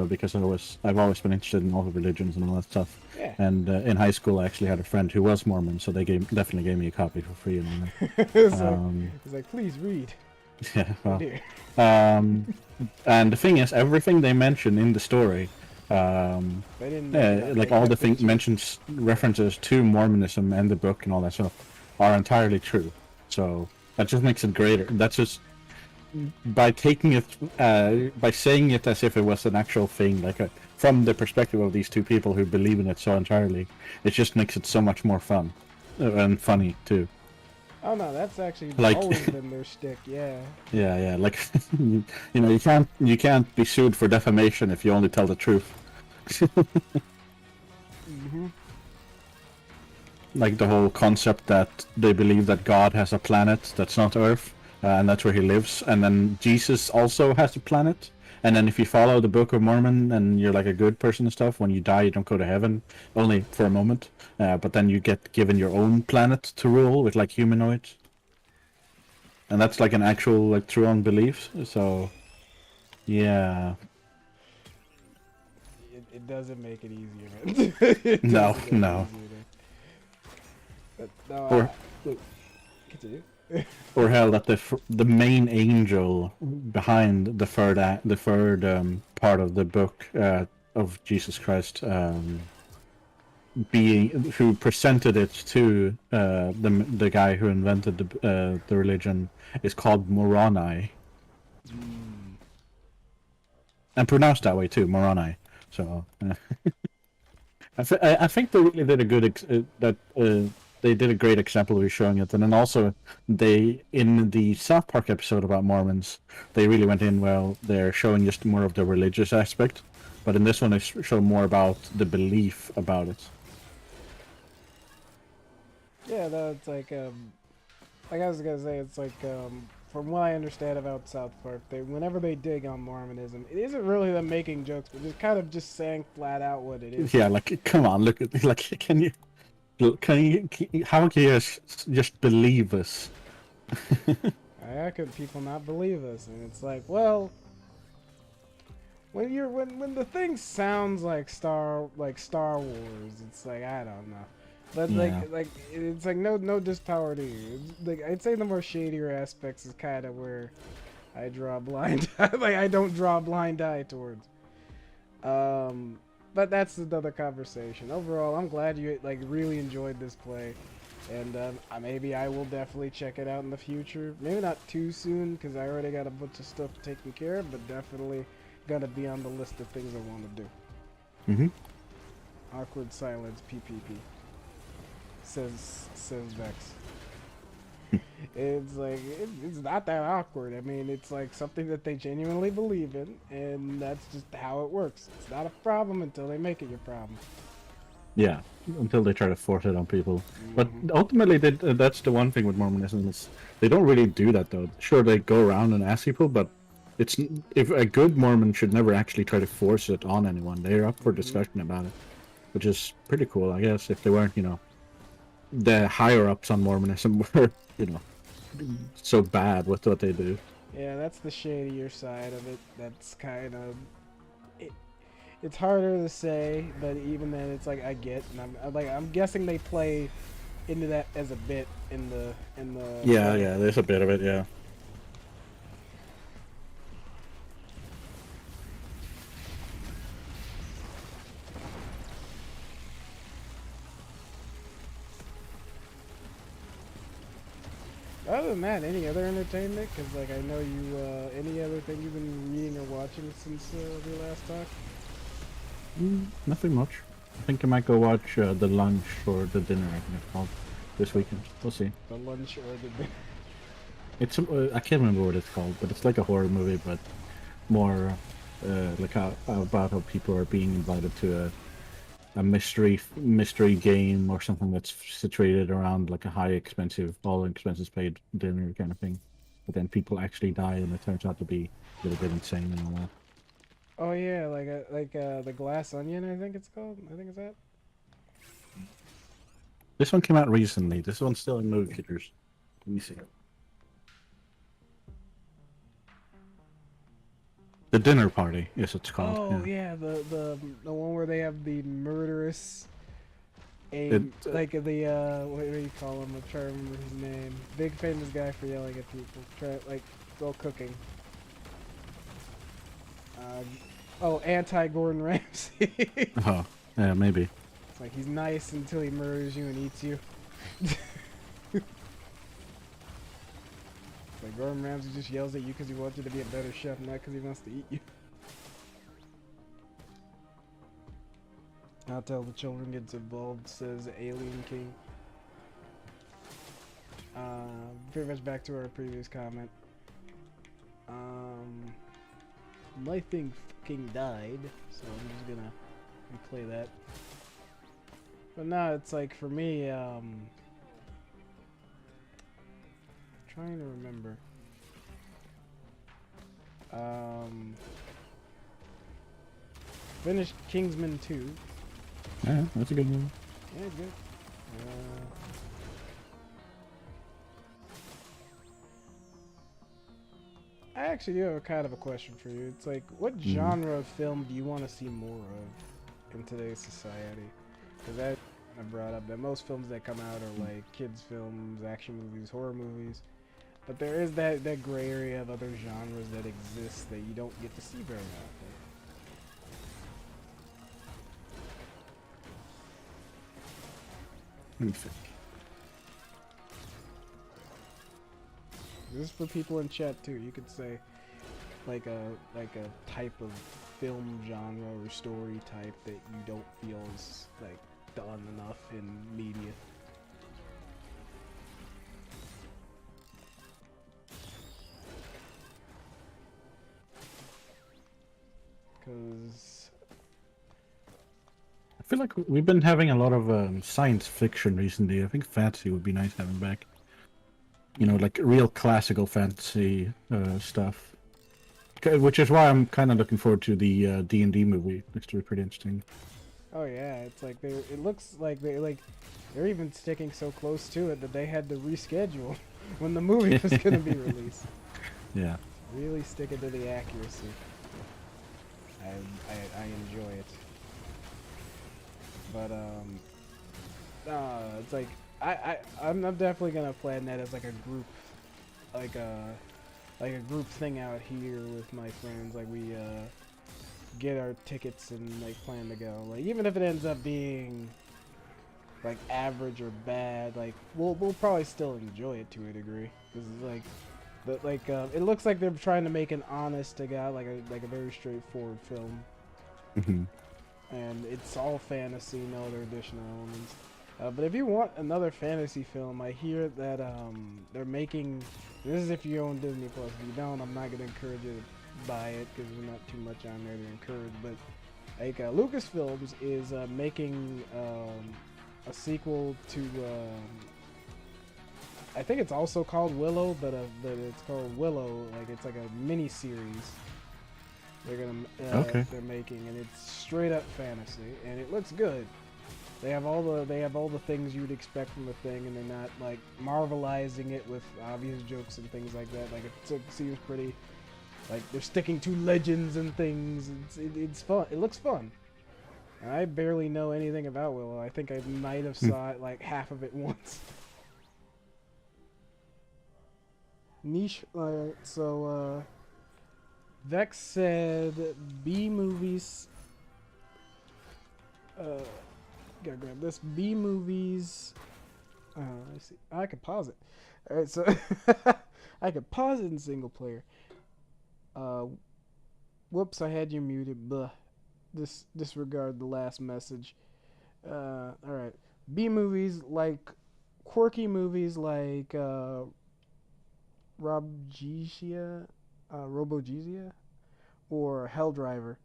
Because I've always been interested in all the religions and all that stuff. Yeah. And in high school, I actually had a friend who was Mormon, so they definitely gave me a copy for free. And it's like, please read. yeah, well, Dear. and the thing is, everything they mention in the story, They didn't like all the things mentions references to Mormonism and the book and all that stuff are entirely true. So that just makes it greater. That's just by taking it, by saying it as if it was an actual thing, like from the perspective of these two people who believe in it so entirely, it just makes it so much more fun and funny too. Oh no, that's actually Like- always been their shtick. Yeah. Yeah, like you know, you can't be sued for defamation if you only tell the truth. Mhm. Like the whole concept that they believe that God has a planet that's not Earth, and that's where he lives, and then Jesus also has a planet, and then if you follow the Book of Mormon and you're like a good person and stuff, when you die you don't go to heaven, only for a moment, but then you get given your own planet to rule with like humanoids, and that's like an actual like true on belief. So yeah. It doesn't make it easier. It No, doesn't make it no. easier, man. But, no, Or continue. or hell, that the main angel behind the third part of the book of Jesus Christ, being who presented it to the guy who invented the religion, is called Moroni, and pronounced that way too, Moroni. So I think they really did a good they did a great example of showing it, and then also they in the South Park episode about Mormons, they really went in well. They're showing just more of the religious aspect, but in this one they show more about the belief about it. Yeah, that's like I was gonna say, it's like from what I understand about South Park, whenever they dig on Mormonism, it isn't really them making jokes, but just kind of just saying flat out what it is. Yeah, like come on, look at like how can you just believe us? How could people not believe us? And it's like, well, when the thing sounds like Star Wars, it's like, I don't know. But Yeah. like it's like no dispower to you. Like I'd say the more shadier aspects is kind of where I draw a blind eye. Like I don't draw a blind eye towards. But that's another conversation. Overall, I'm glad you like really enjoyed this play, and maybe I will definitely check it out in the future. Maybe not too soon because I already got a bunch of stuff taken care of, but definitely gonna be on the list of things I want to do. Mm-hmm. Awkward silence, PPP. Says Vex. It's like it's not that awkward. I mean, it's like something that they genuinely believe in, and that's just how it works. It's not a problem until they make it your problem. Yeah, until they try to force it on people. But ultimately, that's the one thing with Mormonism is they don't really do that though. Sure, they go around and ask people, but if a good Mormon should never actually try to force it on anyone. They're up for discussion about it, which is pretty cool, I guess. If they weren't, the higher ups on Mormonism were, so bad with what they do. Yeah, that's the shadier side of it. That's kind of it's harder to say, but even then, it's like I get, and I'm guessing they play into that as a bit in the. Yeah, there's a bit of it, yeah. Other than that, any other entertainment? Because, like, I know you, any other thing you've been reading or watching since we last talked? Nothing much. I think I might go watch the lunch or the dinner, I think it's called, this weekend. We'll see. The lunch or the dinner? It's I can't remember what it's called, but it's like a horror movie, but more like about how people are being invited to a mystery game or something that's situated around like a high expensive, all expenses paid dinner kind of thing. But then people actually die, and it turns out to be a little bit insane and all that. Oh, yeah, the Glass Onion, I think it's called. I think it's that. This one came out recently. This one's still in movie theaters. Let me see. The Dinner Party, yes, it's called. Oh, yeah, the one where they have the murderous... like what do you call him? I'm trying to remember his name. Big famous guy for yelling at people. While cooking. Anti-Gordon Ramsay. Oh, yeah, maybe. It's like he's nice until he murders you and eats you. Like Gordon Ramsay just yells at you because he wants you to be a better chef, not because he wants to eat you. Not till the children gets involved, says Alien King. Pretty much back to our previous comment. My thing fucking died, so I'm just gonna replay that. But no, it's like for me, trying to remember. Finished Kingsman 2. Yeah, that's a good movie. Yeah, good. I actually do have a kind of a question for you. It's like, what genre of film do you want to see more of in today's society? Because I brought up that most films that come out are like kids films, action movies, horror movies. But there is that gray area of other genres that exist that you don't get to see very often. Let me think. This is for people in chat too. You could say like a type of film genre or story type that you don't feel is like done enough in media. Because I feel like we've been having a lot of science fiction recently. I think fantasy would be nice having back. You know, like real classical fantasy stuff. Which is why I'm kind of looking forward to the D&D movie. Looks to be pretty interesting. oh yeah, it's like it looks like they're even sticking so close to it that they had to reschedule when the movie was gonna be released. Yeah. Really sticking to the accuracy. I enjoy it. But it's like I'm definitely gonna plan that as like a group, like a group thing out here with my friends. Like we get our tickets and like plan to go. Like even if it ends up being like average or bad, like we'll probably still enjoy it to a degree because it's like it looks like they're trying to make an honest to God, like a very straightforward film. Mm-hmm. And it's all fantasy, no other additional elements. But if you want another fantasy film, I hear that they're making. This is if you own Disney Plus. If you don't, I'm not gonna encourage you to buy it because there's not too much on there to encourage. But like Lucasfilms is making a sequel to. I think it's also called Willow, but it's called Willow. Like it's like a mini series. They're making, and it's straight up fantasy, and it looks good. They have all the things you would expect from the thing, and they're not like marvelizing it with obvious jokes and things like that. Like it seems pretty, like they're sticking to legends and things. It's fun. It looks fun. And I barely know anything about Willow. I think I might have saw it like half of it once. Niche. So Vex said B movies. Gotta grab this. B movies I see. I could pause it. All right, so I could pause it in single player. Uh, whoops, I had you muted. Blah. Disregard the last message. All right. B movies like quirky movies like Robogesia, or Hell Driver.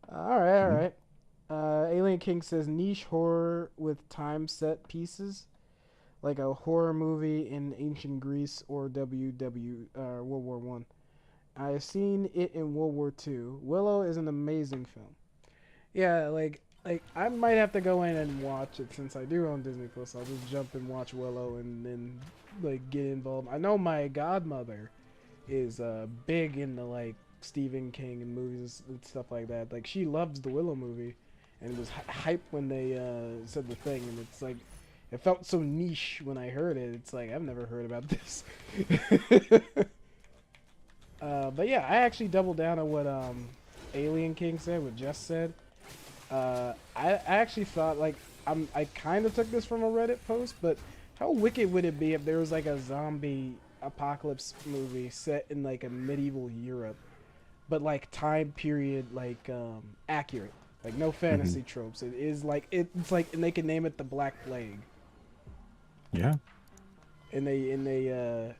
All right, all Mhm. right. Alien King says niche horror with time set pieces, like a horror movie in ancient Greece or World War One. I have seen it in World War Two. Willow is an amazing film. Yeah, like I might have to go in and watch it since I do own Disney Plus. I'll just jump and watch Willow and then like get involved. I know my godmother is big into like Stephen King and movies and stuff like that. Like she loves the Willow movie, and was hyped when they said the thing. And it's like it felt so niche when I heard it. It's like I've never heard about this. But yeah, I actually doubled down on what Alien King said, what Jess said. I actually thought like I kind of took this from a Reddit post, but how wicked would it be if there was like a zombie apocalypse movie set in like a medieval Europe, but like time period like accurate, like no fantasy tropes. It is like it's like, and they can name it the Black Plague, Yeah. and it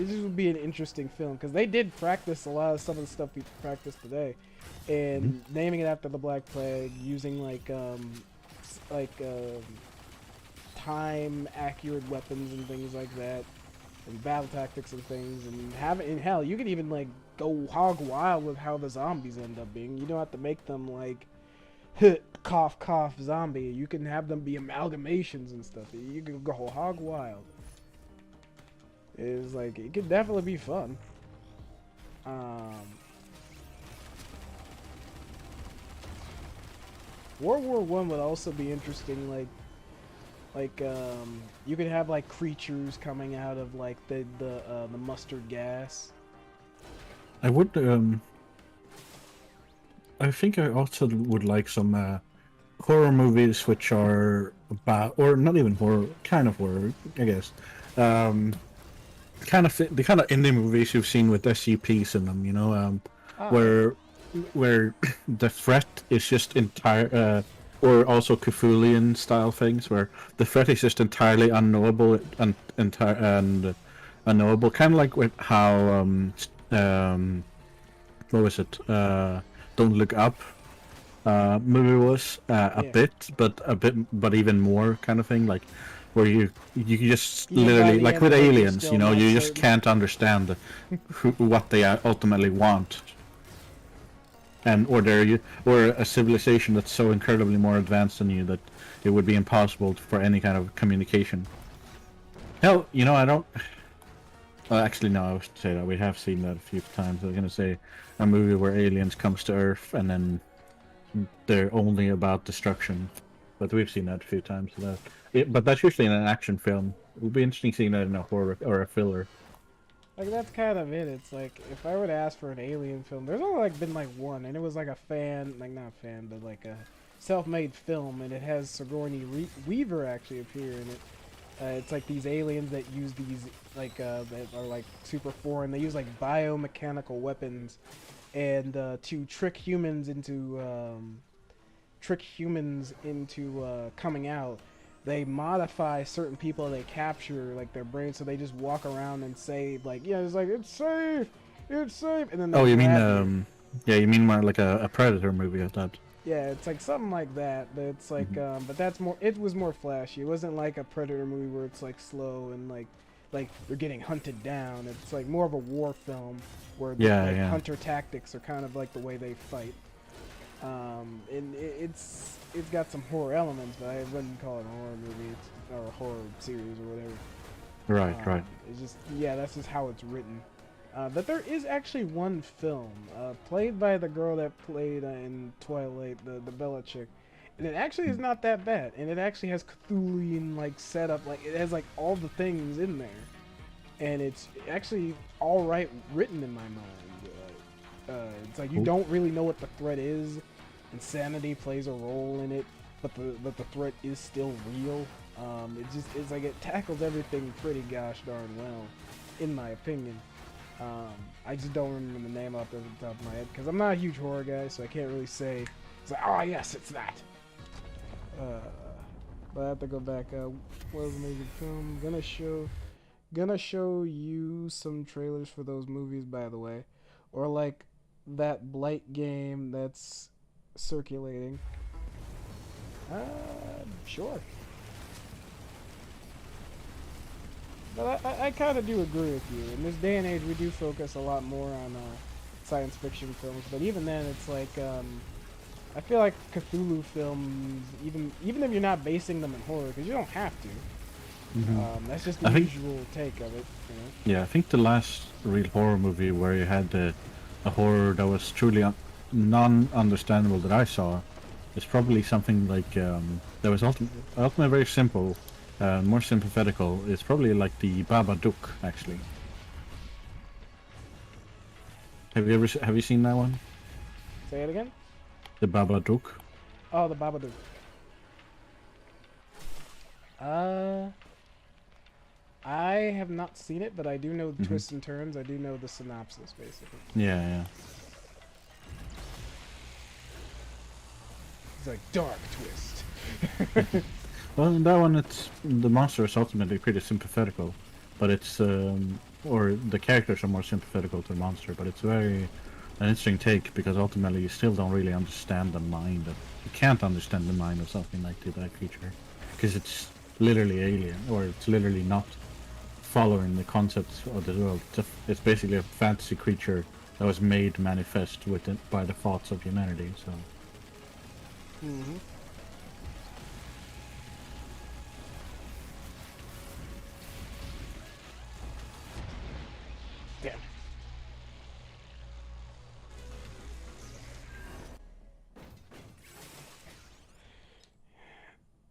just would be an interesting film because they did practice a lot of some of the stuff we practiced today, and naming it after the Black Plague, using like time accurate weapons and things like that, and battle tactics and things, and in hell you could even like go hog wild with how the zombies end up being. You don't have to make them like cough cough zombie. You can have them be amalgamations and stuff. You can go hog wild. Is like it could definitely be fun. World War One would also be interesting. Like you could have like creatures coming out of like the mustard gas. I would. I think I also would like some horror movies which are about, or not even horror, kind of horror, I guess. Kind of the kind of indie movies you've seen with SCPs in them, you know, where the threat is just entire, or also Cthulhian style things where the threat is just entirely unknowable and unknowable, kind of like with how what was it? Don't Look Up movie was a bit, but even more kind of thing, like where you just Yeah, by literally the like end with of it, you're aliens, still you know, not you just certain. can't understand what they ultimately want, and or a civilization that's so incredibly more advanced than you that it would be impossible for any kind of communication. Hell, you know, I don't. Actually, no, I was to say that we have seen that a few times. I was gonna say a movie where aliens comes to Earth and then they're only about destruction, but we've seen that a few times. So but that's usually in an action film. It would be interesting seeing that in a horror or a filler. Like that's kind of it. It's like if I were to ask for an alien film, there's only like been like one, and it was like a fan, like not a fan, but like a self-made film, and it has Sigourney Weaver actually appear in it. It's like these aliens that use these like that are like super foreign. They use like biomechanical weapons, and to trick humans into coming out. They modify certain people they capture, like their brains, so they just walk around and say, like, yeah, it's like it's safe, and then they Oh, you mean grab you. yeah, you mean more like a Predator movie, I thought. Yeah, it's like something like that. But it's like, but that's more. It was more flashy. It wasn't like a Predator movie where it's like slow and like you're getting hunted down. It's like more of a war film where Yeah. hunter tactics are kind of like the way they fight. And it's got some horror elements, but I wouldn't call it a horror movie or a horror series or whatever. Right. It's just, yeah, that's just how it's written. But there is actually one film played by the girl that played in Twilight, the Bella chick, and it actually is not that bad. And it actually has Cthulhian like setup, like it has like all the things in there, and it's actually all right written in my mind. It's like you don't really know what the threat is. Insanity plays a role in it. but the threat is still real. It's like it tackles everything pretty gosh darn well, in my opinion. I just don't remember the name off the top of my head because I'm not a huge horror guy, so I can't really say. It's like, oh yes, it's that. But I have to go back. What was the amazing film? Gonna show you some trailers for those movies, by the way, or like that Blight game that's circulating. Sure. But I kind of do agree with you. In this day and age, we do focus a lot more on science fiction films. But even then, it's like I feel like Cthulhu films, even if you're not basing them in horror, because you don't have to. That's just the usual take of it. You know? Yeah, I think the last real horror movie where you had a horror that was truly non-understandable that I saw is probably something like that was ultimately very simple. More sympathetical. It's probably like the Babadook, actually. Have you seen that one? Say it again. The Babadook. Oh, the Babadook. I have not seen it, but I do know the twists and turns. I do know the synopsis, basically. Yeah. It's like dark twist. Well, in that one, the monster is ultimately pretty sympathetical, but it's or the characters are more sympathetical to the monster, but it's an interesting take because ultimately you still don't really understand the mind you can't understand the mind of something like that creature because it's literally alien, or it's literally not following the concepts of the world. It's basically a fantasy creature that was made manifest by the thoughts of humanity. So. Yeah.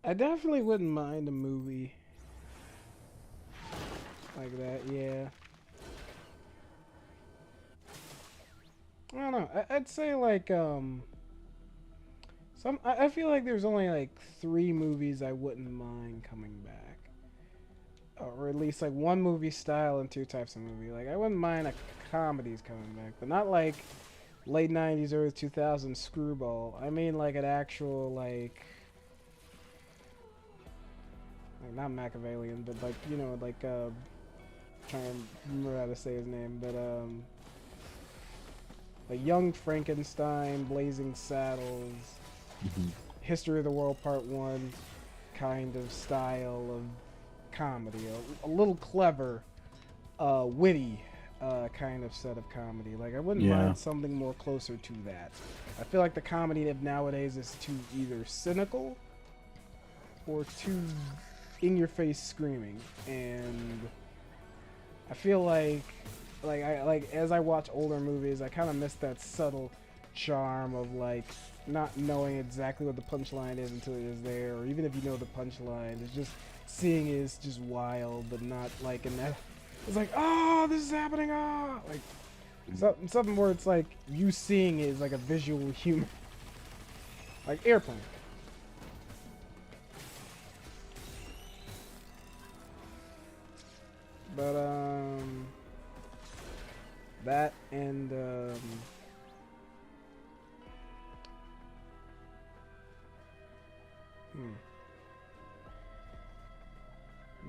I definitely wouldn't mind a movie like that, yeah. I don't know. I'd say like I feel like there's only like 3 movies I wouldn't mind coming back, or at least like 1 movie style and 2 types of movie. Like I wouldn't mind a comedies coming back, but not like late 90s, early 2000s screwball. I mean like an actual like not Machiavellian, but like, you know, like trying to remember how to say his name, but like Young Frankenstein, Blazing Saddles, History of the World Part 1 kind of style of comedy, a little clever, witty kind of set of comedy. Like I wouldn't mind something more closer to that. I feel like the comedy of nowadays is too either cynical or too in-your-face screaming, and I feel like as I watch older movies, I kind of miss that subtle charm of like not knowing exactly what the punchline is until it is there, or even if you know the punchline, it's just seeing it is just wild, but not like in that. It's like, oh, this is happening, oh, like something where it's like you seeing it is like a visual humor, like Airplane. But that and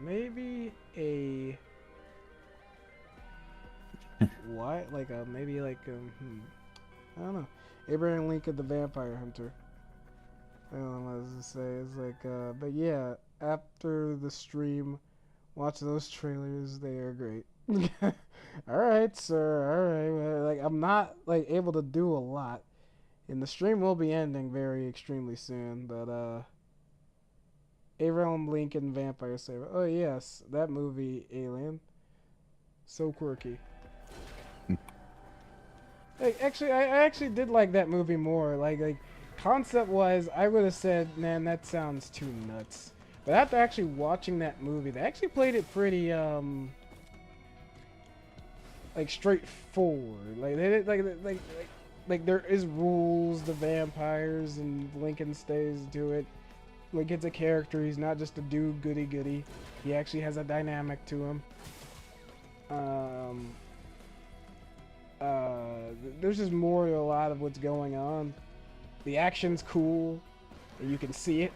maybe a what? Like a maybe like I don't know. Abraham Lincoln, the Vampire Hunter. I don't know what I was gonna say. It's like but yeah, after the stream, watch those trailers. They are great. All right, sir. All right. Well, like I'm not like able to do a lot, and the stream will be ending very extremely soon. But Abraham Lincoln Vampire Slayer. Oh yes, that movie Alien. So quirky. Like actually, I actually did like that movie more. Like concept wise, I would have said, man, that sounds too nuts. But after actually watching that movie, they actually played it pretty like straightforward. Like they did, like there is rules, the vampires, and Lincoln stays to it. like it's a character. He's not just a dude goody goody. He actually has a dynamic to him. There's just more to a lot of what's going on. The action's cool, and you can see it.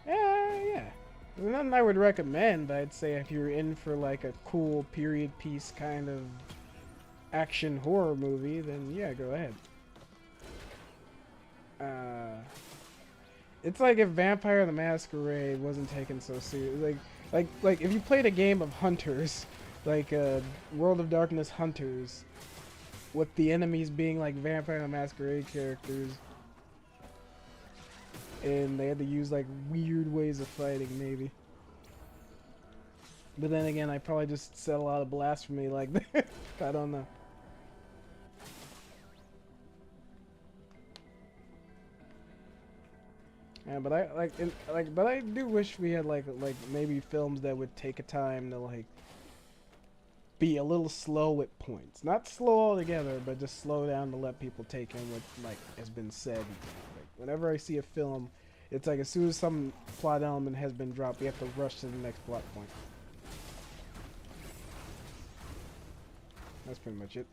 Yeah. There's nothing I would recommend, but I'd say if you're in for like a cool period piece kind of action horror movie, then yeah, go ahead. It's like if Vampire the Masquerade wasn't taken so serious. Like if you played a game of Hunters, like World of Darkness Hunters, with the enemies being like Vampire the Masquerade characters, and they had to use like weird ways of fighting, maybe. But then again, I probably just said a lot of blasphemy like that. I don't know. Yeah, but but I do wish we had like maybe films that would take a time to like be a little slow at points. Not slow altogether, but just slow down to let people take in what like has been said. Like whenever I see a film, it's like as soon as some plot element has been dropped, we have to rush to the next plot point. That's pretty much it.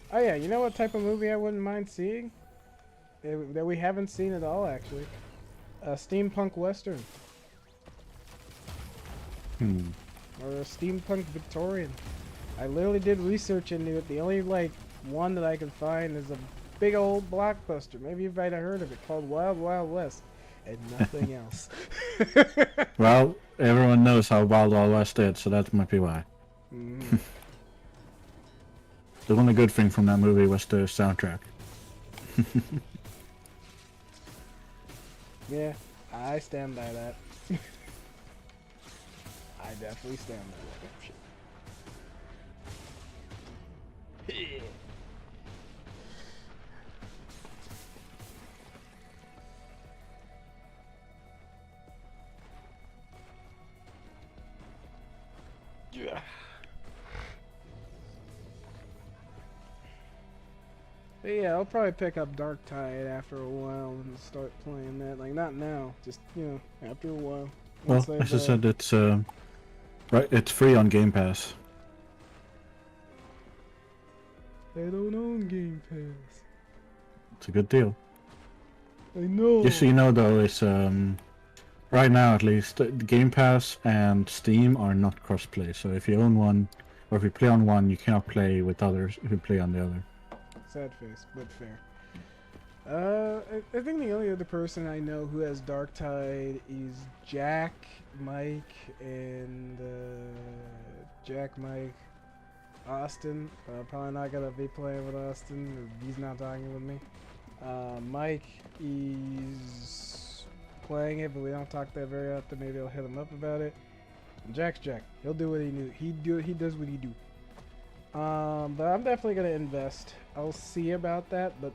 Oh yeah, you know what type of movie I wouldn't mind seeing? That we haven't seen at all, actually. A steampunk western. Or a steampunk Victorian. I literally did research into it. The only, like, one that I could find is a big old blockbuster. Maybe you might have heard of it, called Wild Wild West. And nothing else. Well, everyone knows how Wild Wild West did, so that might be why. Mm. The only good thing from that movie was the soundtrack. Yeah, I stand by that. I definitely stand by that shit. Yeah. But yeah, I'll probably pick up Dark Tide after a while and start playing that. Like, not now, just, you know, after a while. Well, as I said, it's right. It's free on Game Pass. They don't own Game Pass. It's a good deal. I know. Just so you know, though, it's right now at least, the Game Pass and Steam are not crossplay. So if you own one, or if you play on one, you cannot play with others who play on the other. Sad face, but fair. I think the only other person I know who has Dark Tide is Jack, Mike, and Austin. Probably not gonna be playing with Austin, or he's not talking with me. Mike is playing it, but we don't talk that very often. Maybe I'll hit him up about it. And Jack's Jack. He'll do what he does what he do. But I'm definitely gonna invest. I'll see about that, but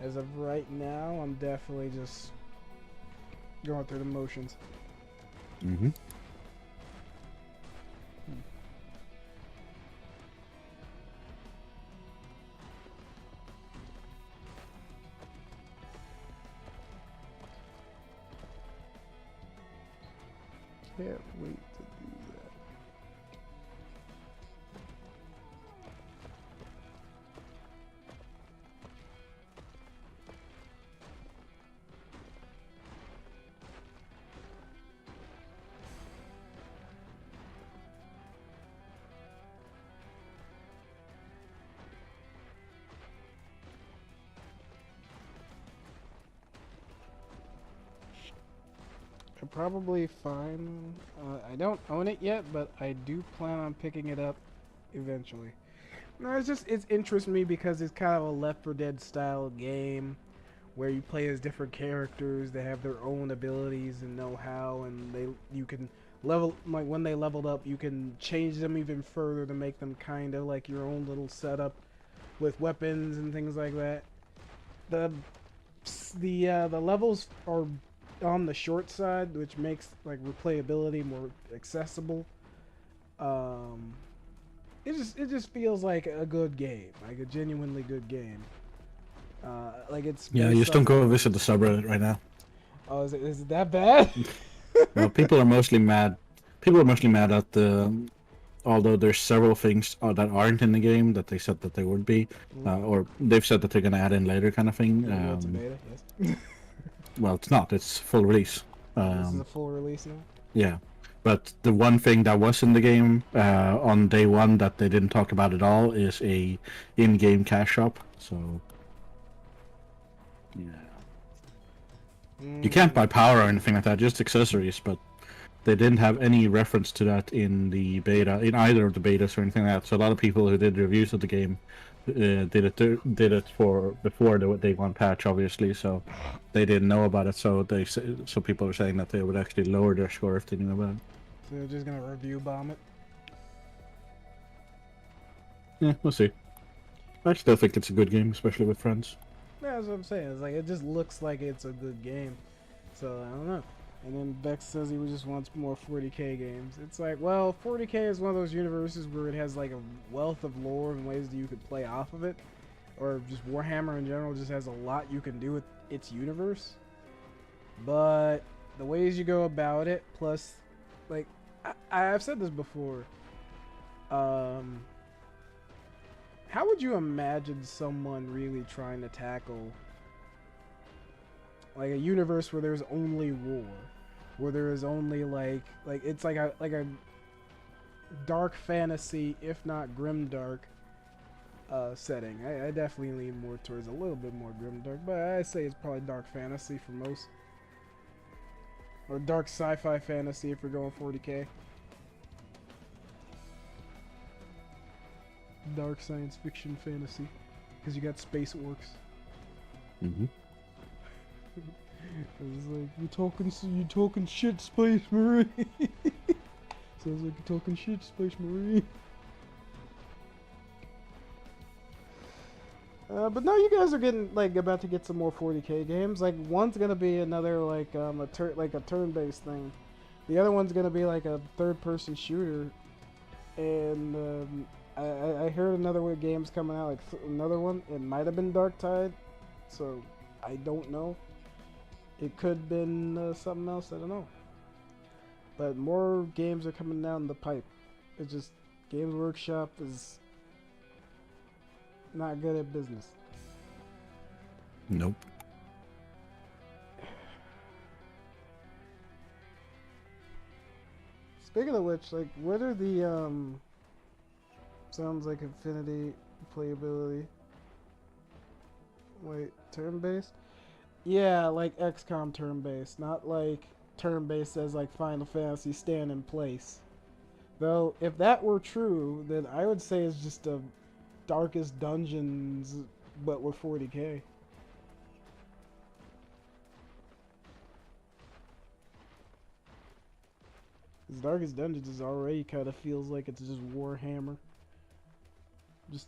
as of right now, I'm definitely just going through the motions. Mm-hmm. Can't wait to do that. I'll probably find. I don't own it yet, but I do plan on picking it up eventually. No, it's interests me because it's kind of a Left 4 Dead style game where you play as different characters. They have their own abilities and know-how, and you can level, like when they leveled up, you can change them even further to make them kind of like your own little setup with weapons and things like that. The levels are on the short side, which makes like replayability more accessible. Um, it just feels like a good game, like a genuinely good game. Like it's Yeah, you based just don't off go of- visit the subreddit right now. Oh, is it that bad? Well, people are mostly mad. People are mostly mad at the. Although there's several things that aren't in the game that they said that they would be, or they've said that they're gonna add in later, kind of thing. Even though it's a beta, yes. Well, it's not. It's full release. This is a full release now. Yeah, but the one thing that was in the game on day one that they didn't talk about at all is a in-game cash shop. So, yeah, you can't buy power or anything like that, just accessories. But they didn't have any reference to that in the beta, in either of the betas or anything like that. So a lot of people who did reviews of the game did it for before the day one patch, obviously. So they didn't know about it. So so people are saying that they would actually lower their score if they knew about it. So they're just gonna review bomb it. Yeah, we'll see. I still think it's a good game, especially with friends. Yeah, that's what I'm saying. It's like it just looks like it's a good game. So I don't know. And then Bex says he just wants more 40k games. It's like, well, 40k is one of those universes where it has like a wealth of lore and ways that you could play off of it. Or just Warhammer in general just has a lot you can do with its universe. But the ways you go about it, plus, like, I've said this before. How would you imagine someone really trying to tackle like a universe where there's only war, where there is only like it's like a dark fantasy, if not grimdark, setting? I definitely lean more towards a little bit more grimdark, but I say it's probably dark fantasy for most, or dark sci-fi fantasy if we're going 40k. Dark science fiction fantasy, because you got space orcs. Mm-hmm. It's like you talking shit, Space Marine. Sounds like you're talking shit, Space Marine. But no, you guys are getting like about to get some more 40k games. Like one's gonna be another like a turn-based thing. The other one's gonna be like a third-person shooter, and I heard another game's coming out, like another one. It might have been Dark Tide, so I don't know. It could have been something else, I don't know. But more games are coming down the pipe. It's just Games Workshop is not good at business. Nope. Speaking of which, like, what are the sounds like Infinity playability? Wait, turn-based? Yeah, like XCOM turn-based, not like turn-based as like Final Fantasy stand in place. Though, if that were true, then I would say it's just a Darkest Dungeons, but with 40k. Because Darkest Dungeons is already kind of feels like it's just Warhammer. Just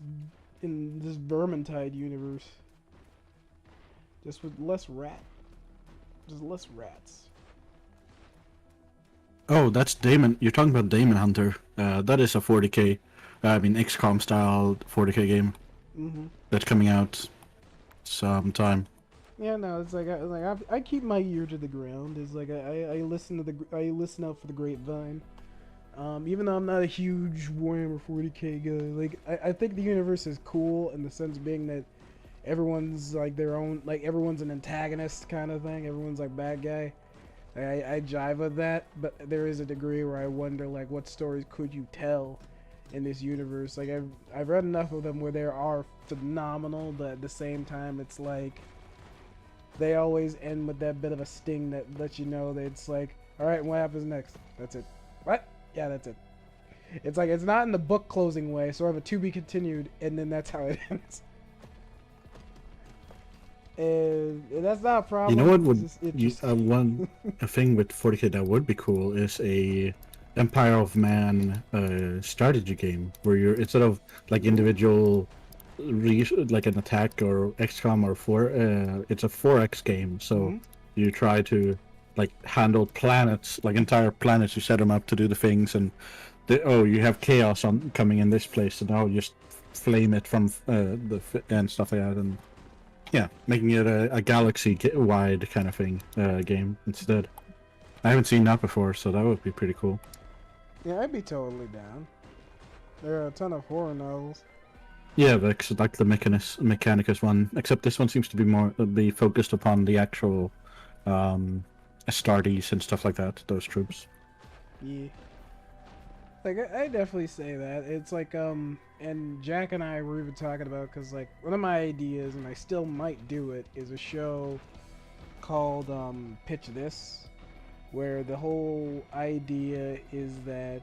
in this Vermintide universe. Just with less rat. Just less rats. Oh, that's Damon. You're talking about Damon Hunter. That is a 40k, XCOM style 40k game. Mm-hmm. That's coming out sometime. Yeah, no, it's like I keep my ear to the ground. It's like I listen to I listen out for the grapevine. Even though I'm not a huge Warhammer 40k guy, like I think the universe is cool in the sense being that everyone's like their own, like everyone's an antagonist kind of thing. Everyone's like bad guy. I jive with that, but there is a degree where I wonder like what stories could you tell in this universe. Like I've read enough of them where they are phenomenal, but at the same time it's like they always end with that bit of a sting that lets you know that it's like, all right, what happens next? That's it. What? Yeah, that's it. It's like it's not in the book closing way, sort of a to be continued, and then that's how it ends. And that's not a problem. You know what would a thing with 40k that would be cool is a Empire of Man strategy game where you're instead of like individual like an attack or XCOM or it's a 4x game. So you try to like handle planets, like entire planets. You set them up to do the things, and you have chaos on coming in this place, and now just flame it from and stuff like that, and yeah, making it a galaxy-wide kind of thing game instead. I haven't seen that before, so that would be pretty cool. Yeah, I'd be totally down. There are a ton of horror novels. Yeah, like the Mechanicus one, except this one seems to be focused upon the actual Astartes and stuff like that. Those troops. Yeah. Like, I definitely say that. It's like, and Jack and I were even talking about, because, like, one of my ideas, and I still might do it, is a show called Pitch This, where the whole idea is that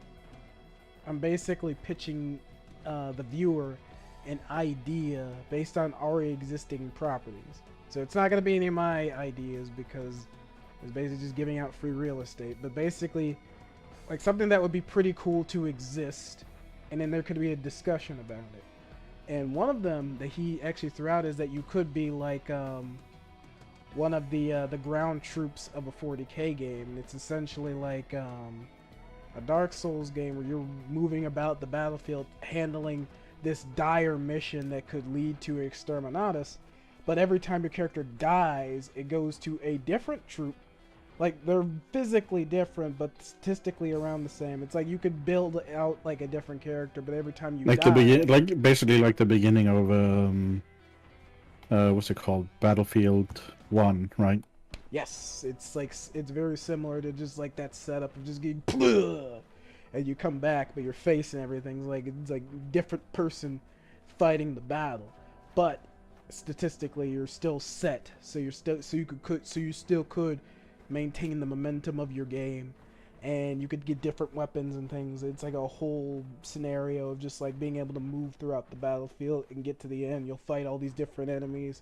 I'm basically pitching the viewer an idea based on already existing properties. So it's not going to be any of my ideas, because it's basically just giving out free real estate, but basically like something that would be pretty cool to exist, and then there could be a discussion about it. And one of them that he actually threw out is that you could be like one of the ground troops of a 40k game, and it's essentially like a Dark Souls game where you're moving about the battlefield handling this dire mission that could lead to exterminatus, but every time your character dies, it goes to a different troop. Like, they're physically different, but statistically around the same. It's like you could build out like a different character, but every time you die, basically like the beginning of what's it called, Battlefield 1, right? yes, it's like it's very similar to just like that setup of just getting and you come back, but your face and everything's like it's like different person fighting the battle, but statistically you're still set, so you still could maintain the momentum of your game, and you could get different weapons and things. It's like a whole scenario of just like being able to move throughout the battlefield and get to the end. You'll fight all these different enemies.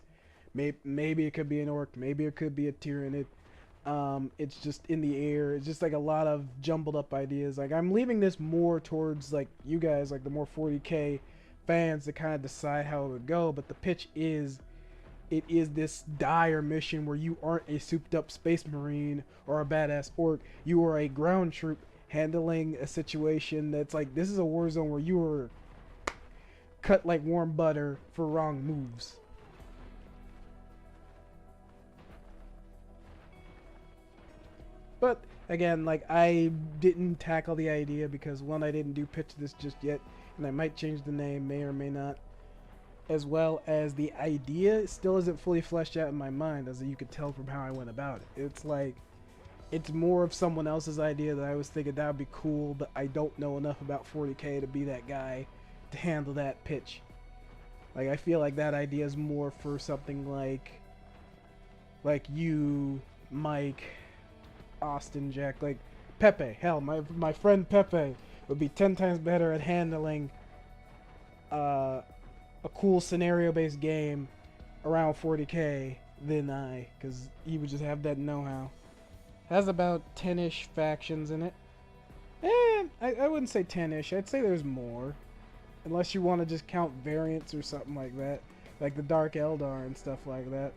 Maybe it could be an orc, maybe it could be a tyrannid. It's just in the air. It's just like a lot of jumbled up ideas. Like, I'm leaving this more towards like you guys, like the more 40k fans, to kind of decide how it would go. But the pitch is, it is this dire mission where you aren't a souped up space marine or a badass orc. You are a ground troop handling a situation that's like, this is a war zone where you are cut like warm butter for wrong moves. But again, like, I didn't tackle the idea because, one, I didn't do pitch this just yet, and I might change the name, may or may not, as well as the idea still isn't fully fleshed out in my mind, as you could tell from how I went about it. It's like, it's more of someone else's idea that I was thinking that would be cool, but I don't know enough about 40k to be that guy to handle that pitch. Like, I feel like that idea is more for something like you, Mike, Austin, Jack, like Pepe. Hell, my friend Pepe would be 10 times better at handling a cool scenario-based game around 40k than I, because he would just have that know-how. Has about 10-ish factions in it. I wouldn't say 10-ish. I'd say there's more, unless you want to just count variants or something like that, like the Dark Eldar and stuff like that,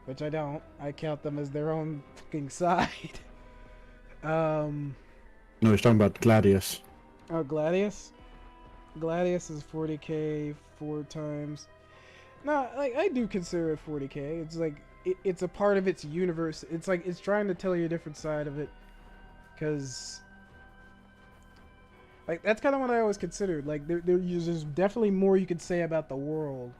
which I don't. I count them as their own fucking side. No, he's talking about Gladius. Oh, Gladius? Gladius is 40k 4 times. No, like, I do consider it 40k. It's like, it's a part of its universe. It's like, it's trying to tell you a different side of it. Because, like, that's kind of what I always considered. Like, there's definitely more you could say about the world.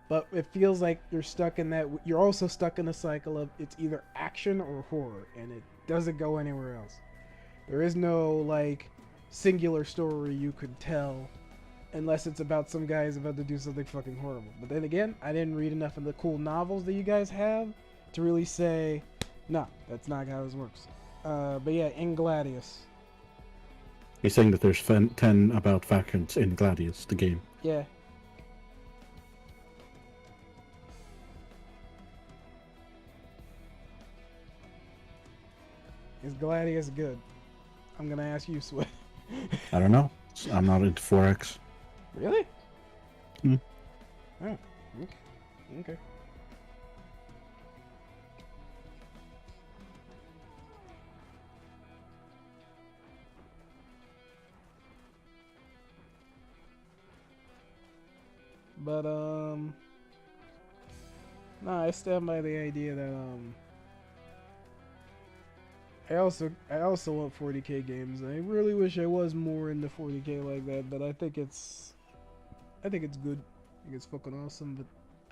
But it feels like you're stuck in that, you're also stuck in a cycle of it's either action or horror. And it doesn't go anywhere else. There is no, like, singular story you could tell unless it's about some guy who's about to do something fucking horrible. But then again, I didn't read enough of the cool novels that you guys have to really say, no, that's not how this works. But yeah, in Gladius. He's saying that there's 10 about factions in Gladius, the game. Yeah. Is Gladius good? I'm gonna ask you, Sweat. I don't know. I'm not into 4X. Really? Hmm. Oh, okay. Okay. But no, I stand by the idea that I also want 40k games. I really wish I was more into 40k like that, but I think it's good. I think it's fucking awesome, but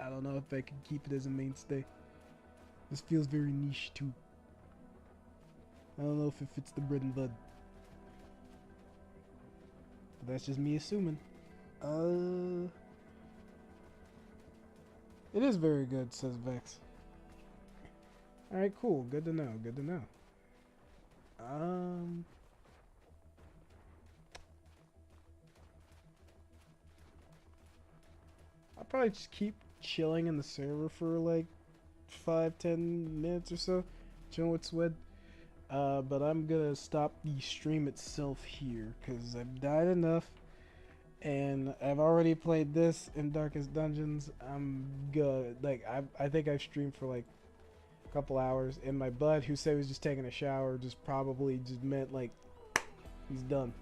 I don't know if I can keep it as a mainstay. This feels very niche too. I don't know if it fits the bread and butter. But that's just me assuming. It is very good, says Vex. Alright, cool. Good to know. Good to know. I'll probably just keep chilling in the server for like 5-10 minutes or so. Chilling with Swed. But I'm gonna stop the stream itself here because I've died enough. And I've already played this in Darkest Dungeons. I'm good. Like, I think I've streamed for like a couple hours. And my bud, who said he was just taking a shower, just probably just meant like he's done.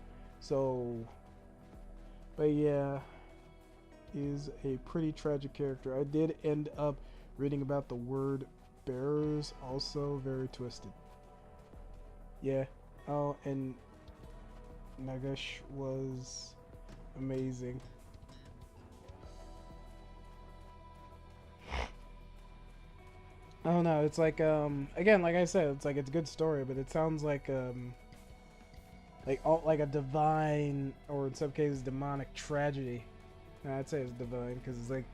So, but yeah, is a pretty tragic character. I did end up reading about the word bearers, also very twisted. Yeah. Oh, and Nagash was amazing. I don't know, it's like again, like I said, it's like it's a good story, but it sounds like like a divine, or in some cases demonic tragedy. Nah, I'd say it's divine because it's like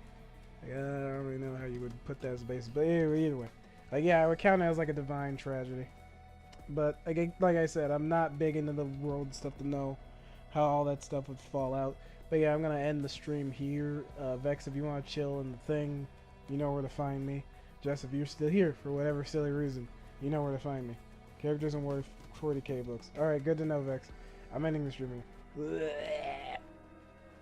I don't really know how you would put that as a basis, but either way, like yeah, I would count it as like a divine tragedy. But like I said, I'm not big into the world stuff to know how all that stuff would fall out. But yeah, I'm gonna end the stream here. Vex, if you want to chill in the thing, you know where to find me. Jess, if you're still here for whatever silly reason, you know where to find me. Characters and worth 40k books. Alright, good to know, Vex. I'm ending the stream here.